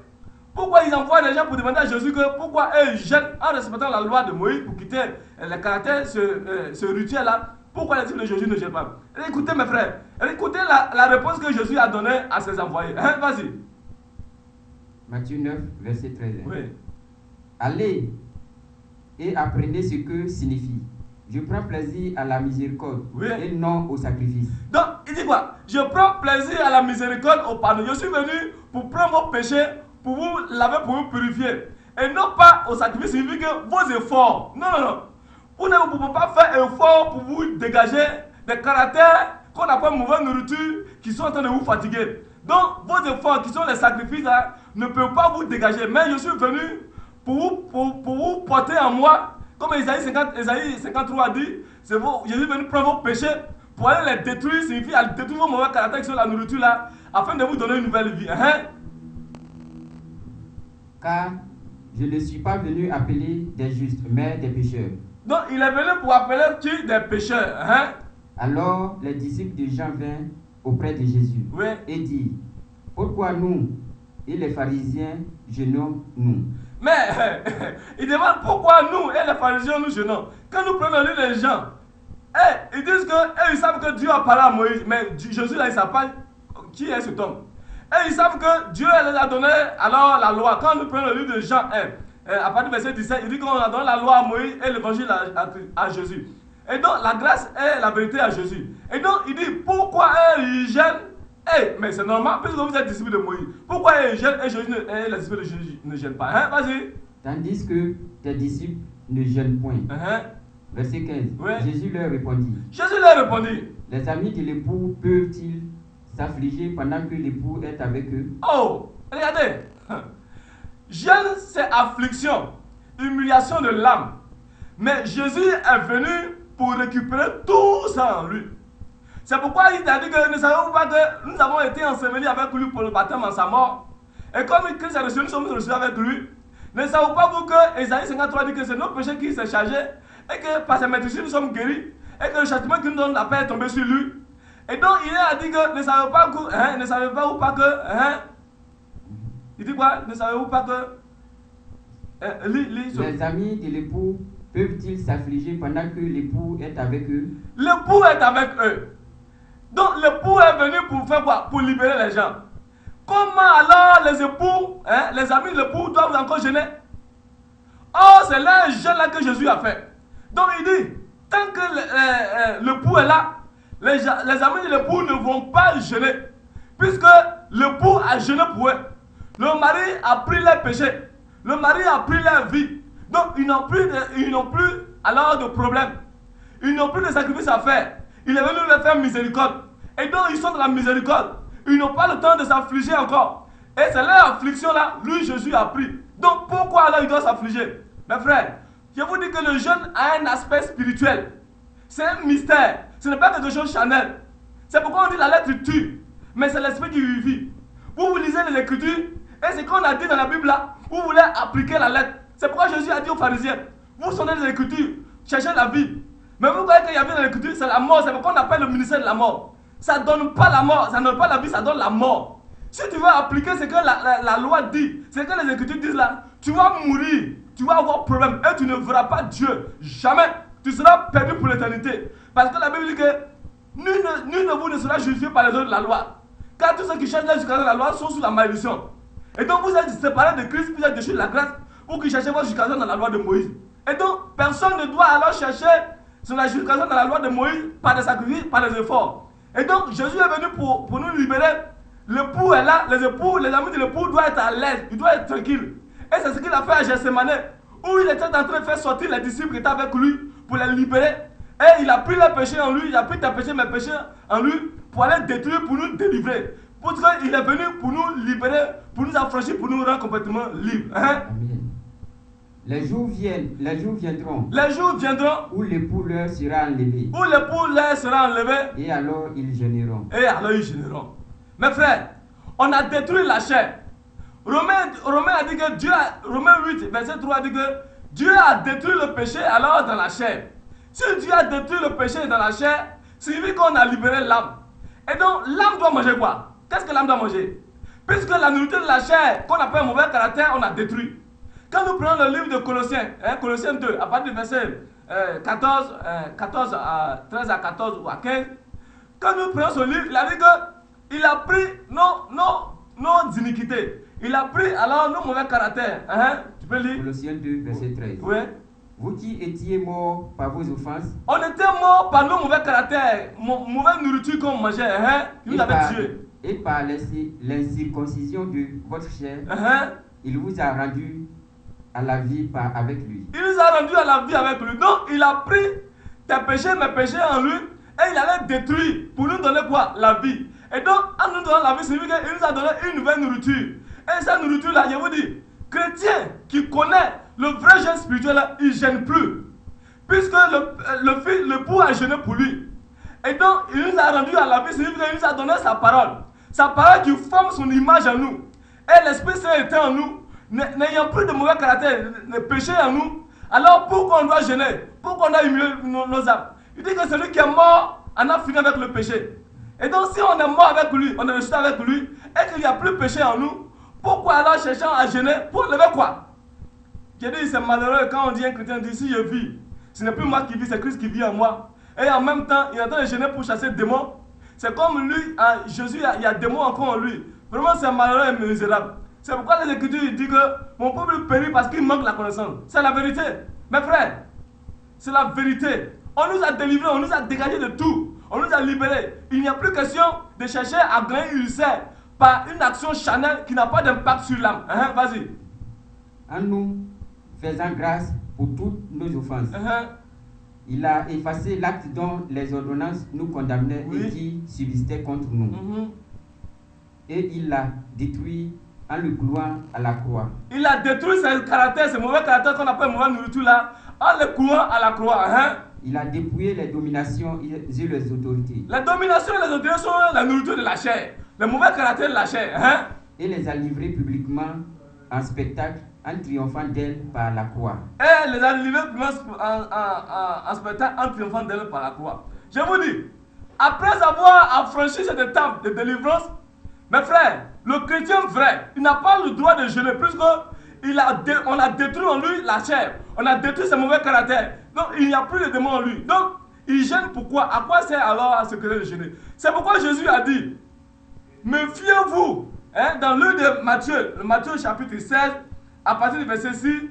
Pourquoi ils envoient des gens pour demander à Jésus que pourquoi eux jeûnent en respectant la loi de Moïse pour quitter le caractère, ce rituel là? Pourquoi les disciples de Jésus ne jeûnent pas? Écoutez mes frères, écoutez la réponse que Jésus a donnée à ses envoyés. Vas-y. Matthieu 9, verset 13. Oui. Allez et apprenez ce que signifie. Je prends plaisir à la miséricorde, oui, et non au sacrifice. Donc, il dit quoi? Je prends plaisir à la miséricorde, au pardon. Je suis venu pour prendre vos péchés, pour vous laver, pour vous purifier. Et non pas au sacrifice, signifie que vos efforts. Non. Vous ne pouvez pas faire effort pour vous dégager des caractères qu'on appelle mauvaise nourriture qui sont en train de vous fatiguer. Donc, vos efforts, qui sont les sacrifices, là, ne peuvent pas vous dégager. Mais je suis venu pour vous porter en moi, comme Isaïe 53 a dit, je suis venu prendre vos péchés pour aller les détruire, signifie aller détruire vos mauvais caractères sur la nourriture là, afin de vous donner une nouvelle vie. Car je ne suis pas venu appeler des justes, mais des pécheurs. Donc il est venu pour appeler qui? Des pécheurs. Alors les disciples de Jean vinrent auprès de Jésus et dirent, pourquoi nous et les pharisiens jeûnons-nous? Mais ils demandent pourquoi nous et les pharisiens nous jeûnons. Quand nous prenons le livre des gens, ils disent que ils savent que Dieu a parlé à Moïse, mais Jésus là il ne sait pas qui est cet homme. Et ils savent que Dieu les a donné alors la loi. Quand nous prenons le livre de Jean 1, à partir du verset 17, il dit qu'on a donné la loi à Moïse et l'évangile à Jésus. Et donc la grâce et la vérité à Jésus. Et donc il dit pourquoi ils gênent? Mais c'est normal, puisque vous êtes disciples de Moïse. Pourquoi ils gênent et Jésus et les disciples de Jésus ne gênent pas? Vas-y. Tandis que tes disciples ne gênent point. Verset 15. Jésus leur répondit. Les amis de l'époux peuvent-ils s'affliger pendant que l'époux est avec eux? Oh, regardez. Gêne, c'est affliction, humiliation de l'âme. Mais Jésus est venu pour récupérer tout ça en lui. C'est pourquoi il a dit que ne savez-vous pas que nous avons été ensevelis avec lui pour le baptême en sa mort. Et comme Christ est ressuscité, nous sommes ressuscités avec lui. Ne savez-vous pas vous que Isaïe 53 dit que c'est notre péché qui s'est chargé et que par sa maîtrise nous sommes guéris et que le châtiment qui nous donne la paix est tombé sur lui. Et donc il a dit que ne savez-vous pas que, il dit quoi? Ne savez-vous pas que les amis de l'époux peuvent-ils s'affliger pendant que l'époux est avec eux? L'époux est avec eux. Donc l'époux est venu pour faire quoi? Pour libérer les gens. Comment alors les époux, les amis de l'époux doivent encore gêner? Oh, c'est là un jeûne là que Jésus a fait. Donc il dit, tant que l'époux est là, les amis de l'époux ne vont pas gêner. Puisque l'époux a gêné pour eux. Le mari a pris leurs péchés. Le mari a pris leur vie. Donc ils n'ont plus alors de problème. Ils n'ont plus de sacrifice à faire. Il est venu leur faire miséricorde. Et donc ils sont dans la miséricorde. Ils n'ont pas le temps de s'affliger encore. Et c'est leur affliction là, lui Jésus a pris. Donc pourquoi alors il doit s'affliger? Mes frères, je vous dis que le jeûne a un aspect spirituel. C'est un mystère. Ce n'est pas quelque chose charnel. C'est pourquoi on dit la lettre tue. Mais c'est l'esprit qui vivifie. Vous lisez les Écritures, et ce qu'on a dit dans la Bible là, vous voulez appliquer la lettre. C'est pourquoi Jésus a dit aux pharisiens, vous sondez les Écritures, cherchez la vie. Mais vous voyez qu'il y a vie dans l'Écriture, c'est la mort. C'est pourquoi on appelle le ministère de la mort. Ça ne donne pas la mort, ça ne donne pas la vie, ça donne la mort. Si tu veux appliquer ce que la loi dit, ce que les Écritures disent là, tu vas mourir, tu vas avoir problème et tu ne verras pas Dieu. Jamais. Tu seras perdu pour l'éternité. Parce que la Bible dit que nul de vous ne sera justifié par les œuvres de la loi. Car tous ceux qui cherchent la justification de la loi sont sous la malédiction. Et donc vous êtes séparés de Christ, vous êtes déchus de la grâce, ou qui cherchez votre justification dans la loi de Moïse. Et donc personne ne doit alors chercher sur la justification dans la loi de Moïse par des sacrifices, par des efforts. Et donc Jésus est venu pour nous libérer. L'époux est là, les amis de l'époux doivent être à l'aise, ils doivent être tranquilles. Et c'est ce qu'il a fait à Gethsémane, où il était en train de faire sortir les disciples qui étaient avec lui pour les libérer. Et il a pris leurs péchés en lui, il a pris tes péchés, mes péchés en lui, pour aller détruire, pour nous délivrer. Parce qu'il est venu pour nous libérer, pour nous affranchir, pour nous rendre complètement libres. Amen. Les jours viendront. Où l'époux leur sera enlevé. Et alors ils gêneront. Mes frères, on a détruit la chair. Romain a dit que Romains 8, verset 3 a dit que Dieu a détruit le péché alors dans la chair. Si Dieu a détruit le péché dans la chair, ça signifie qu'on a libéré l'âme. Et donc l'âme doit manger quoi? Qu'est-ce que l'âme doit manger? Puisque la nourriture de la chair, qu'on appelle un mauvais caractère, on a détruit. Quand nous prenons le livre de Colossiens, Colossiens 2, à partir du verset 13 à 14 ou à 15, quand nous prenons ce livre, il a dit qu'il a pris nos iniquités. Il a pris alors nos mauvais caractères. Tu peux lire? Colossiens 2, verset 13. Oui. Vous qui étiez morts par vos offenses. On était morts par nos mauvais caractères, mauvaise nourriture qu'on mangeait, qui nous avait tués. Et par l'incirconcision de votre chair, il vous a rendu à la vie avec lui. Il nous a rendu à la vie avec lui. Donc il a pris tes péchés, mes péchés en lui, et il allait détruire pour nous donner quoi? La vie. Et donc, en nous donnant la vie, c'est lui qu'il nous a donné une nouvelle nourriture. Et cette nourriture-là, je vous dis, chrétien qui connaît le vrai jeûne spirituel, il ne gêne plus. Puisque le pour a gêné pour lui. Et donc, il nous a rendu à la vie, c'est lui qu'il nous a donné sa parole. Sa parole qui forme son image en nous. Et l'Esprit Saint était en nous, n'ayant plus de mauvais caractère, de péché en nous. Alors, pourquoi on doit gêner? Pourquoi on doit humilier nos âmes? Il dit que celui qui est mort en a fini avec le péché. Et donc, si on est mort avec lui, on est resté avec lui, et qu'il n'y a plus de péché en nous, pourquoi alors chercher à gêner pour lever quoi? J'ai dit, c'est malheureux quand on dit un chrétien, dit si je vis, ce n'est plus moi qui vis, c'est Christ qui vit en moi. Et en même temps, il est en train de gêner pour chasser des démons. C'est comme lui, Jésus, il y a des démons encore en lui. Vraiment, c'est malheureux et misérable. C'est pourquoi les Écritures disent que mon peuple périt parce qu'il manque la connaissance. C'est la vérité. Mes frères, c'est la vérité. On nous a délivrés, on nous a dégagés de tout. On nous a libérés. Il n'y a plus question de chercher à gagner une ulcère par une action charnelle qui n'a pas d'impact sur l'âme. Vas-y. En nous faisant grâce pour toutes nos offenses. Il a effacé l'acte dont les ordonnances nous condamnaient et qui subsistait contre nous. Et il l'a détruit en le clouant à la croix. Il a détruit ses caractères, ces mauvais caractères qu'on appelle mauvais nourriture là, en le clouant à la croix. Il a dépouillé les dominations et les autorités. Les dominations et les autorités sont la nourriture de la chair, les mauvais caractères de la chair. Et les a livrés publiquement en spectacle en triomphant d'elle par la croix. Et les a livrés en spectacle en triomphant d'elle par la croix. Je vous dis, après avoir affranchi cette étape de délivrance, mes frères, le chrétien vrai, il n'a pas le droit de jeûner puisque on a détruit en lui la chair, on a détruit ses mauvais caractères. Donc il n'y a plus de démons en lui. Donc il gêne pourquoi? À quoi sert alors à ce chrétien de jeûner? C'est pourquoi Jésus a dit, méfiez-vous, dans le livre de Matthieu, Matthieu chapitre 16, à partir du verset 6,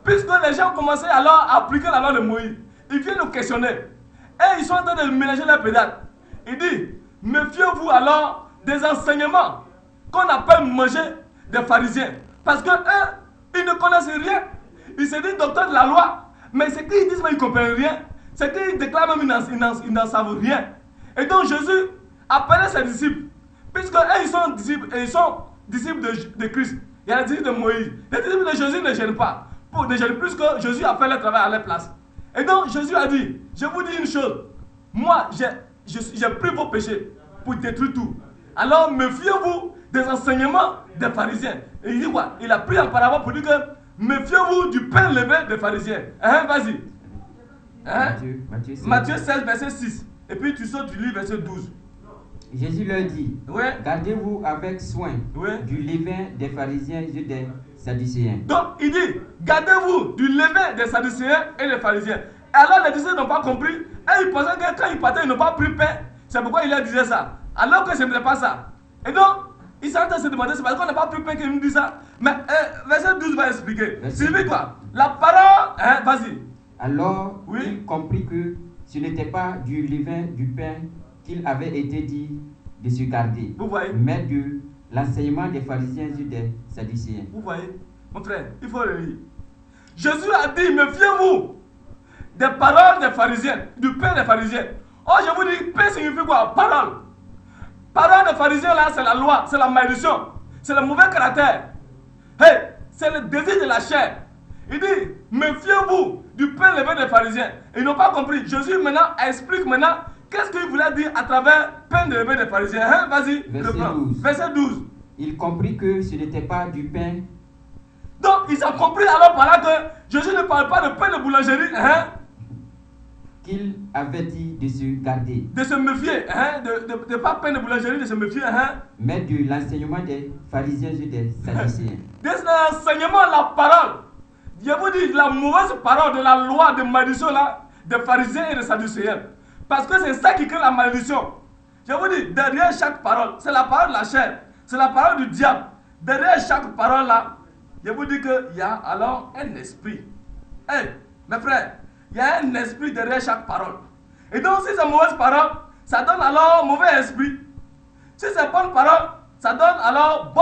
puisque les gens commençaient alors à appliquer la loi de Moïse, ils viennent nous questionner. Et ils sont en train de mélanger leurs pédales. Il dit, méfiez-vous alors des enseignements qu'on appelle manger des pharisiens. Parce que eux, ils ne connaissent rien. Ils se disent docteurs de la loi, mais ce qu'ils disent, mais ils ne comprennent rien. Ce qu'ils déclarent même, ils n'en savent rien. Et donc Jésus appelait ses disciples, puisque eux, ils sont disciples de Christ. Il y a les disciples de Moïse. Les disciples de Jésus ne gênent pas. Ne gênent plus que Jésus a fait le travail à leur place. Et donc Jésus a dit, je vous dis une chose, moi j'ai pris vos péchés pour détruire tout. Alors méfiez-vous des enseignements des pharisiens. Et il dit quoi? Il a pris en parabole pour dire que méfiez-vous du pain levé des pharisiens. Vas-y. Matthieu 16, verset 6. Et puis tu sautes du livre, verset 12. Jésus leur dit, gardez-vous avec soin du levain des pharisiens et des sadducéens. Donc il dit, gardez-vous du levain des sadducéens et des pharisiens. Alors les disciples n'ont pas compris. Et ils pensaient que quand ils partaient, ils n'ont pas pris pain. C'est pourquoi il leur disait ça. Alors que ce n'était pas ça. Et donc, ils sont en train de se demander, c'est parce qu'on n'a pas pris pain qu'il nous dit ça. Mais verset 12 va expliquer. C'est quoi? La parole, vas-y. Alors, il comprit que ce n'était pas du levain du pain qu'il avait été dit de se garder, mais de l'enseignement des pharisiens et des sadducéens. Vous voyez, mon frère, il faut le lire. Jésus a dit, méfiez-vous des paroles des pharisiens, du pain des pharisiens. Oh, je vous dis, pain signifie quoi? Parole. Parole des pharisiens là, c'est la loi, c'est la malédiction, c'est le mauvais caractère. Hey, c'est le désir de la chair. Il dit, méfiez-vous du pain levé des pharisiens. Ils n'ont pas compris. Jésus maintenant explique maintenant qu'est-ce qu'il voulait dire à travers pain levé des pharisiens. Vas-y, verset 12. Il comprit que ce n'était pas du pain. Donc, ils ont compris alors par là que Jésus ne parle pas de pain de boulangerie. Qu'il avait dit de se garder. De se méfier. De pas pain de boulangerie, de se méfier. Mais de l'enseignement des pharisiens et des sadducéens. De l'enseignement, la parole. Je vous dis, la mauvaise parole de la loi de malédiction là, des pharisiens et des sadducéens. Parce que c'est ça qui crée la malédiction. Je vous dis, derrière chaque parole, c'est la parole de la chair, c'est la parole du diable. Derrière chaque parole là, je vous dis qu'il y a alors un esprit. Hey, mes frères, il y a un esprit derrière chaque parole. Et donc, si c'est mauvaise parole, ça donne alors mauvais esprit. Si c'est bonne parole, ça donne alors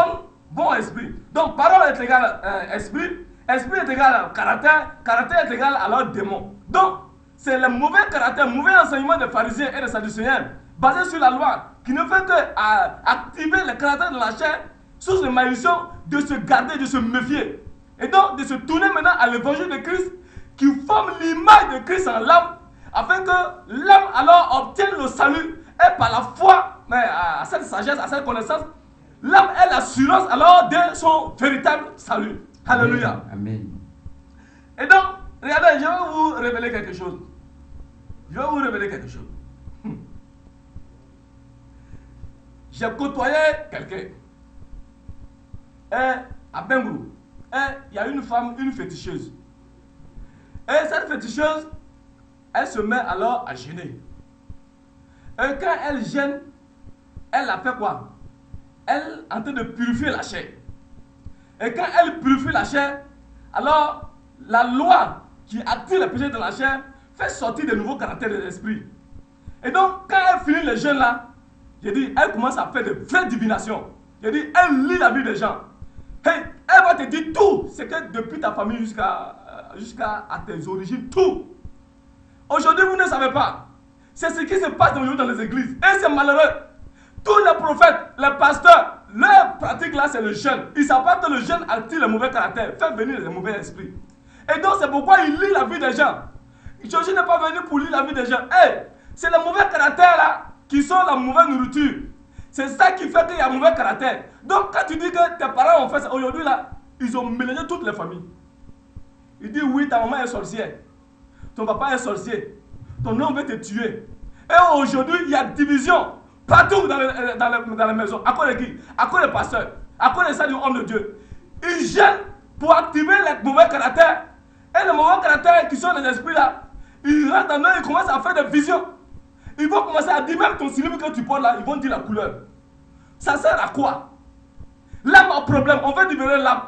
bon esprit. Donc, parole est égale esprit, esprit est égal à caractère, caractère est égal alors démon. Donc, c'est le mauvais caractère, le mauvais enseignement des pharisiens et des sadducéens, basé sur la loi, qui ne fait que activer le caractère de la chair, sous une malédiction de se garder, de se méfier. Et donc de se tourner maintenant à l'évangile de Christ, qui forme l'image de Christ en l'âme, afin que l'âme alors obtienne le salut, et par la foi, à cette sagesse, à cette connaissance, l'âme ait l'assurance alors de son véritable salut. Alléluia. Amen. Et donc, regardez, je vais vous révéler quelque chose. J'ai côtoyé quelqu'un. Et à Bengrou, il y a une femme, une féticheuse. Et cette féticheuse, elle se met alors à gêner. Et quand elle gêne, elle a fait quoi? Elle est en train de purifier la chair. Et quand elle purifie la chair, alors la loi qui attire le péché de la chair fait sortir de nouveaux caractères de l'esprit. Et donc, quand elle finit le jeûne là, j'ai dit, elle commence à faire de vraies divinations. J'ai dit, elle lit la vie des gens. Hey, elle va te dire tout, c'est que depuis ta famille jusqu'à tes origines, tout. Aujourd'hui, vous ne savez pas. C'est ce qui se passe dans les églises. Et c'est malheureux. Tous les prophètes, les pasteurs, leur pratique là, c'est le jeûne. Ils savent pas que le jeûne attire le mauvais caractère, fait venir les mauvais esprits. Et donc, c'est pourquoi ils lisent la vie des gens. Jésus n'est pas venu pour lire la vie des gens. Hey, c'est le mauvais caractère là qui sont la mauvaise nourriture. C'est ça qui fait qu'il y a un mauvais caractère. Donc, quand tu dis que tes parents ont fait ça, aujourd'hui là, ils ont mélangé toutes les familles. Ils disent oui, ta maman est sorcière. Ton papa est sorcier. Ton homme veut te tuer. Et aujourd'hui, il y a division partout dans les maisons. À cause de qui? À cause des pasteurs. À cause de ça du homme de Dieu. Ils gênent pour activer les mauvais caractères. Et les mauvais caractères qui sont les esprits là, ils rentrent dans eux, ils commencent à faire des visions. Ils vont commencer à dire, même ton silime que tu portes là, ils vont dire la couleur. Ça sert à quoi? L'âme a un problème, on veut libérer l'âme.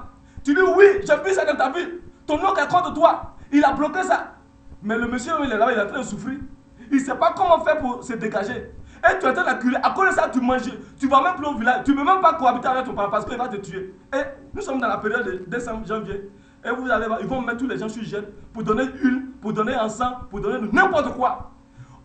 Tu dis oui, j'ai vu ça dans ta vie. Ton oncle est contre toi. Il a bloqué ça. Mais le monsieur, il est là, il est en train de souffrir. Il ne sait pas comment faire pour se dégager. Et tu es en train d'acculer. À cause de ça, tu manges. Tu ne vas même plus au village. Tu ne peux même pas cohabiter avec ton papa parce qu'il va te tuer. Et nous sommes dans la période de décembre, janvier. Et vous allez voir, ils vont mettre tous les gens sur gel pour donner huile, pour donner encens, pour donner n'importe quoi.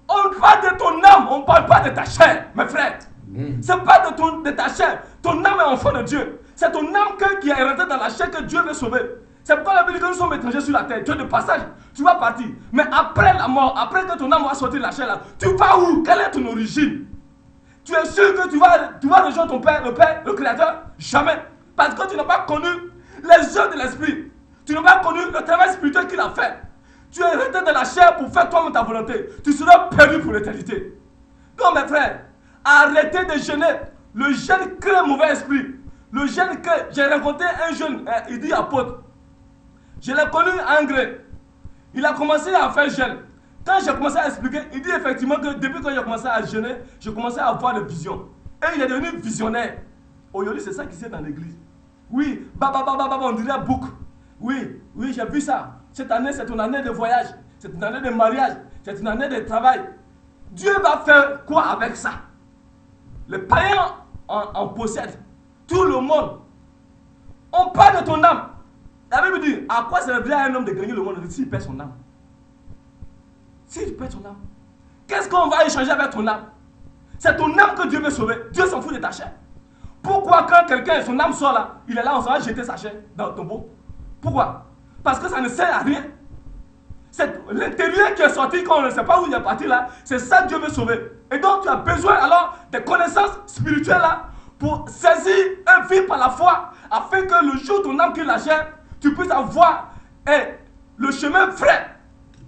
On parle de ton âme, on ne parle pas de ta chair, mes frères. Ce n'est pas de ta chair. Ton âme est enfant de Dieu. C'est ton âme qui est rentrée dans la chair que Dieu veut sauver. C'est pourquoi la Bible dit que nous sommes étrangers sur la terre. Tu es de passage, tu vas partir. Mais après la mort, après que ton âme va sortir de la chair là, tu vas où? Quelle est ton origine? Tu es sûr que tu vas rejoindre ton Père, le Créateur? Jamais. Parce que tu n'as pas connu les œuvres de l'Esprit. Tu n'as pas connu le travail spirituel qu'il a fait. Tu es resté dans la chair pour faire toi-même ta volonté. Tu seras perdu pour l'éternité. Donc mes frères, arrêtez de jeûner. Le jeûne crée un mauvais esprit. Le jeûne crée. J'ai rencontré un jeune, il dit apôtre. Je l'ai connu en Grec. Il a commencé à faire jeûne. Quand j'ai commencé à expliquer, il dit effectivement que depuis que j'ai commencé à jeûner, j'ai commencé à avoir des visions. Et il est devenu visionnaire. Aujourd'hui, c'est ça qui se fait dans l'église. Oui, on dirait bouc. Oui, j'ai vu ça. Cette année, c'est une année de voyage. C'est une année de mariage. C'est une année de travail. Dieu va faire quoi avec ça? Les païens en possèdent. Tout le monde. On parle de ton âme. La Bible dit, à quoi servirait à un homme de gagner le monde s'il perd son âme? S'il perd son âme, qu'est-ce qu'on va échanger avec ton âme? C'est ton âme que Dieu veut sauver. Dieu s'en fout de ta chair. Pourquoi quand quelqu'un, son âme sort là, il est là, on s'en va jeter sa chair dans le tombeau? Pourquoi? Parce que ça ne sert à rien. C'est l'intérieur qui est sorti quand on ne sait pas où il est parti là. C'est ça que Dieu veut sauver. Et donc tu as besoin alors des connaissances spirituelles là pour saisir un fil par la foi afin que le jour où ton âme quitte la chair, tu puisses avoir le chemin vrai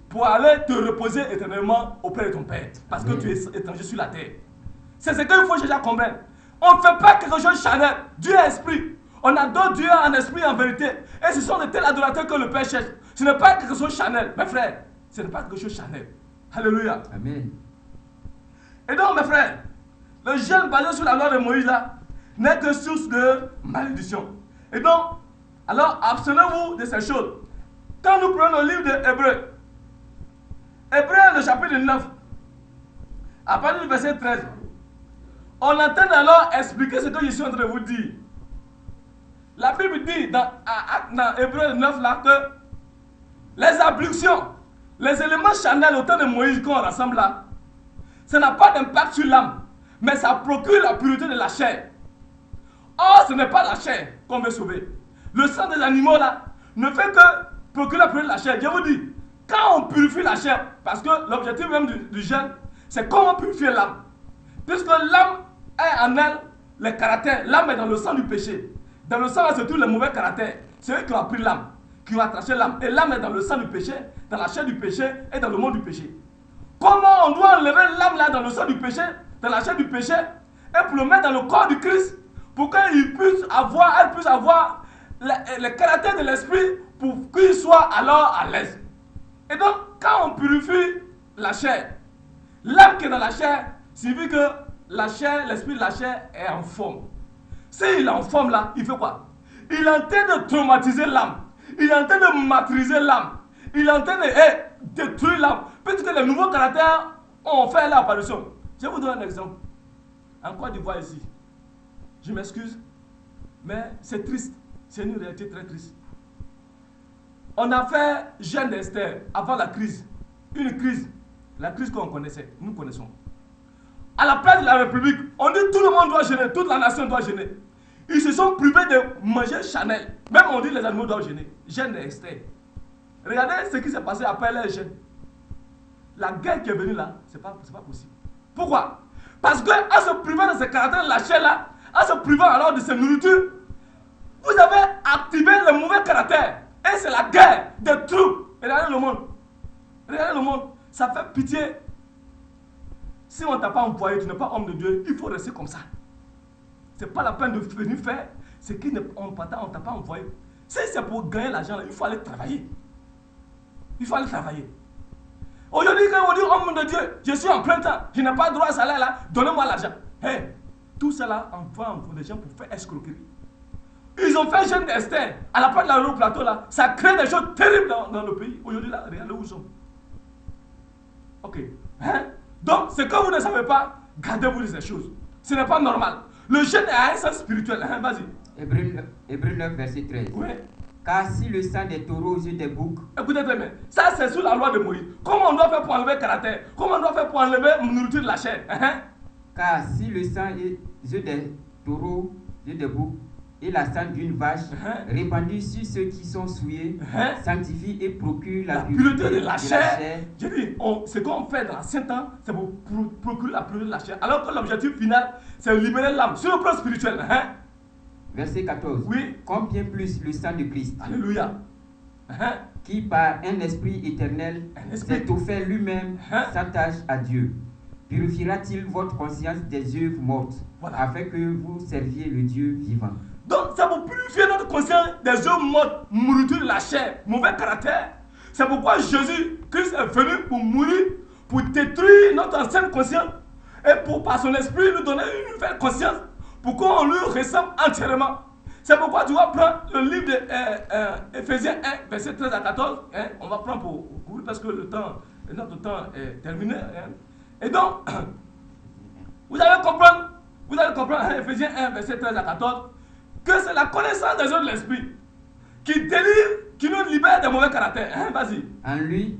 pour aller te reposer éternellement auprès de ton Père. Parce que tu es étranger sur la terre. C'est ce qu'il faut déjà comprendre. On ne fait pas quelque chose de charnel. Dieu est esprit. On adore Dieu en esprit et en vérité. Et ce sont de tels adorateurs que le Père cherche. Ce n'est pas quelque chose de charnel. Mes frères, ce n'est pas quelque chose de charnel. Alléluia. Amen. Et donc, mes frères, le jeûne basé sur la loi de Moïse là n'est que source de malédiction. Et donc, alors abstenez-vous de ces choses. Quand nous prenons le livre de Hébreux, le chapitre 9, à partir du verset 13, on entend alors expliquer ce que je suis en train de vous dire. La Bible dit dans Hébreux 9 là que les ablutions les éléments charnels au temps de Moïse qu'on rassemble là, ça n'a pas d'impact sur l'âme, mais ça procure la pureté de la chair. Or, ce n'est pas la chair qu'on veut sauver. Le sang des animaux là ne fait que procurer la pureté de la chair. Je vous dis, quand on purifie la chair, parce que l'objectif même du jeûne, c'est comment purifier l'âme. Puisque l'âme est en elle les caractères. L'âme est dans le sang du péché. Dans le sang, là, c'est tous les mauvais caractères. C'est eux qui ont pris l'âme, qui ont attaché l'âme. Et l'âme est dans le sang du péché, dans la chair du péché et dans le monde du péché. Comment on doit enlever l'âme là dans le sang du péché, dans la chair du péché, et pour le mettre dans le corps du Christ, pour qu'elle puisse avoir les caractères de l'esprit, pour qu'il soit alors à l'aise. Et donc, quand on purifie la chair, l'âme qui est dans la chair, signifie que la chair, l'esprit de la chair est en forme. S'il est en forme là, il fait quoi? Il est en train de traumatiser l'âme. Il est en train de maîtriser l'âme. Il est en train de détruire l'âme. Puisque les nouveaux caractères ont fait leur apparition. Je vous donne un exemple. En Côte d'Ivoire ici, je m'excuse, mais c'est triste. C'est une réalité très triste. On a fait jeûne d'Esther avant la crise. Une crise. La crise qu'on connaissait, nous connaissons. À la place de la République, on dit tout le monde doit jeûner, toute la nation doit jeûner. Ils se sont privés de manger Chanel. Même on dit les animaux doivent jeûner. Jeûne d'Esther. Regardez ce qui s'est passé après les jeûnes. La guerre qui est venue là, c'est pas possible. Pourquoi? Parce qu'en se privant de ces caractères de la chair là, en se privant alors de ces nourritures, vous avez activé le mauvais caractère. Et c'est la guerre des troupes. Regardez le monde. Regardez le monde. Ça fait pitié. Si on ne t'a pas envoyé, tu n'es pas homme de Dieu, il faut rester comme ça. Ce n'est pas la peine de venir faire ce qu'on ne t'a pas envoyé. Si c'est pour gagner l'argent, il faut aller travailler. Il faut aller travailler. Aujourd'hui, quand on dit homme de Dieu, je suis en plein temps, je n'ai pas droit à salaire là, donnez-moi l'argent. Hey, tout cela envoie les gens pour faire escroquerie. Ils ont fait jeûne d'Esther à la place de l'aéroplateau là, ça crée des choses terribles dans le pays. Aujourd'hui là, regardez où ils sont. Ok. Hein? Donc, ce que vous ne savez pas, gardez-vous de ces choses. Ce n'est pas normal. Le jeûne est à un sens spirituel. Hein? Vas-y. Hébreux 9, verset 13. Oui. Car si le sang des taureaux aux yeux des boucs. Écoutez très bien. Ça, c'est sous la loi de Moïse. Comment on doit faire pour enlever le caractère? Comment on doit faire pour enlever la nourriture de la chair? Hein? Car si le sang des yeux des taureaux, yeux des boucs, et la sang d'une vache répandue sur ceux qui sont souillés sanctifie et procure la pureté de la chair. J'ai dit, ce qu'on fait dans l'ancien temps, c'est pour procurer la pureté de la chair. Alors que l'objectif final, c'est de libérer l'âme sur le plan spirituel. Verset 14. Oui. Combien plus le sang de Christ, Alléluia, qui par un esprit éternel s'est offert lui-même sans tâche à Dieu, purifiera-t-il votre conscience des œuvres mortes, afin que vous serviez le Dieu vivant? Donc, c'est pour purifier notre conscience des œuvres mortes, nourriture de la chair, mauvais caractère. C'est pourquoi Jésus-Christ est venu pour mourir, pour détruire notre ancienne conscience et pour, par son esprit, nous donner une nouvelle conscience pour qu'on lui ressemble entièrement. C'est pourquoi tu vas prendre le livre d'Éphésiens 1, verset 13 à 14. On va prendre pour courir parce que notre temps est terminé. Et donc, vous allez comprendre, Éphésiens 1, verset 13 à 14, que c'est la connaissance des œuvres de l'esprit qui délivre, qui nous libère des mauvais caractères. Vas-y. En lui,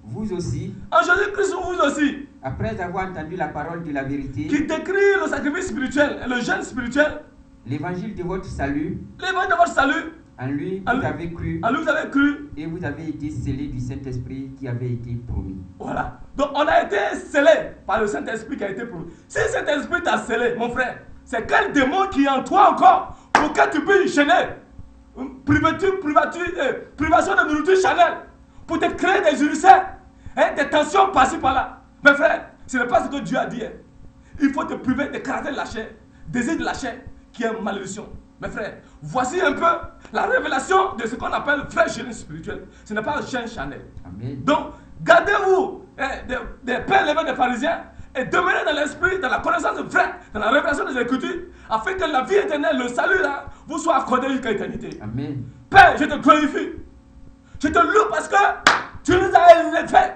vous aussi, en Jésus-Christ, vous aussi, après avoir entendu la parole de la vérité, qui décrit le sacrifice spirituel et le jeûne spirituel, l'évangile de votre salut, en lui, vous avez cru, et vous avez été scellés du Saint-Esprit qui avait été promis. Voilà. Donc on a été scellés par le Saint-Esprit qui a été promis. Si le Saint-Esprit t'a scellé, mon frère, c'est quel démon qui est en toi encore pour que tu puisses enchaîner privation de nourriture charnelle pour te créer des ulcères, des tensions par-ci par-là. Mes frères, ce n'est pas ce que Dieu a dit. Il faut te priver des caractères de la chair, des idées de la chair qui est une malédiction. Mes frères, voici un peu la révélation de ce qu'on appelle vrai jeûne spirituel. Ce n'est pas un jeûne charnel. Amen. Donc, gardez-vous des pères levés des pharisiens et demeurez dans l'esprit, dans la connaissance vraie, dans la révélation des Écritures, afin que la vie éternelle, le salut là, vous soit accordé jusqu'à l'éternité. Amen. Père, je te glorifie. Je te loue parce que tu nous as élevés.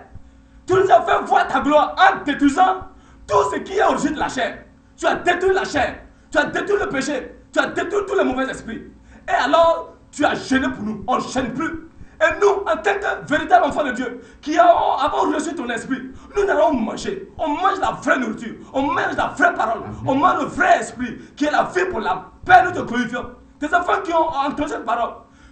Tu nous as fait voir ta gloire en détruisant tout ce qui est origine de la chair. Tu as détruit la chair. Tu as détruit le péché. Tu as détruit tous les mauvais esprits. Et alors, tu as gêné pour nous. On ne gêne plus. Et nous, en tant que véritables enfants de Dieu, qui avons reçu ton esprit, nous allons manger. On mange la vraie nourriture, on mange la vraie parole, on mange le vrai esprit, qui est la vie pour la paix, nous te glorifions. Tes enfants qui ont entendu cette parole,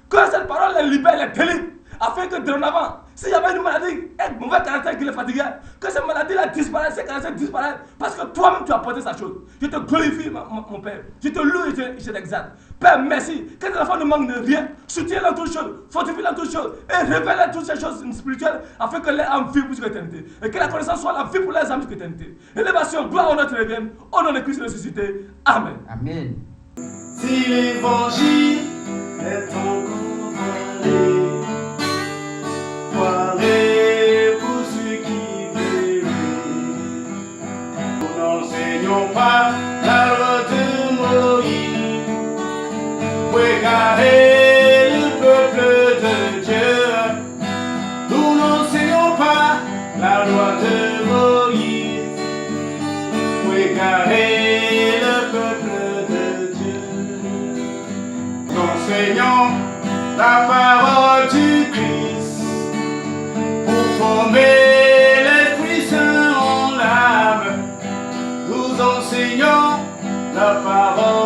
que cette parole les libère, les délivre, afin que dorénavant, s'il y avait une maladie, un mauvais caractère qui les fatiguait, que cette maladie-là disparaisse, ces caractères disparaissent, parce que toi-même tu as porté sa chose. Je te glorifie, mon Père. Je te loue et je t'exalte. Père, merci. Que tes enfants ne manquent de rien. Soutiens-les en toutes choses, fortifie-les en toutes choses, et révèle toutes ces choses spirituelles, afin que les âmes vivent pour l'éternité. Et que la connaissance soit la vie pour les âmes jusqu'à l'éternité. Élévation, gloire, honneur te revienne. Au nom de Christ ressuscité. Amen. Amen. Si l'évangile est encore parlé pour ceux qui veulent, nous n'enseignons pas la loi de Moïse, pour égarer le peuple de Dieu. Nous n'enseignons pas la loi de Moïse, pour égarer le peuple de Dieu. Nous enseignons la parole du Christ pour former l'Esprit Saint en l'âme. Nous enseignons la parole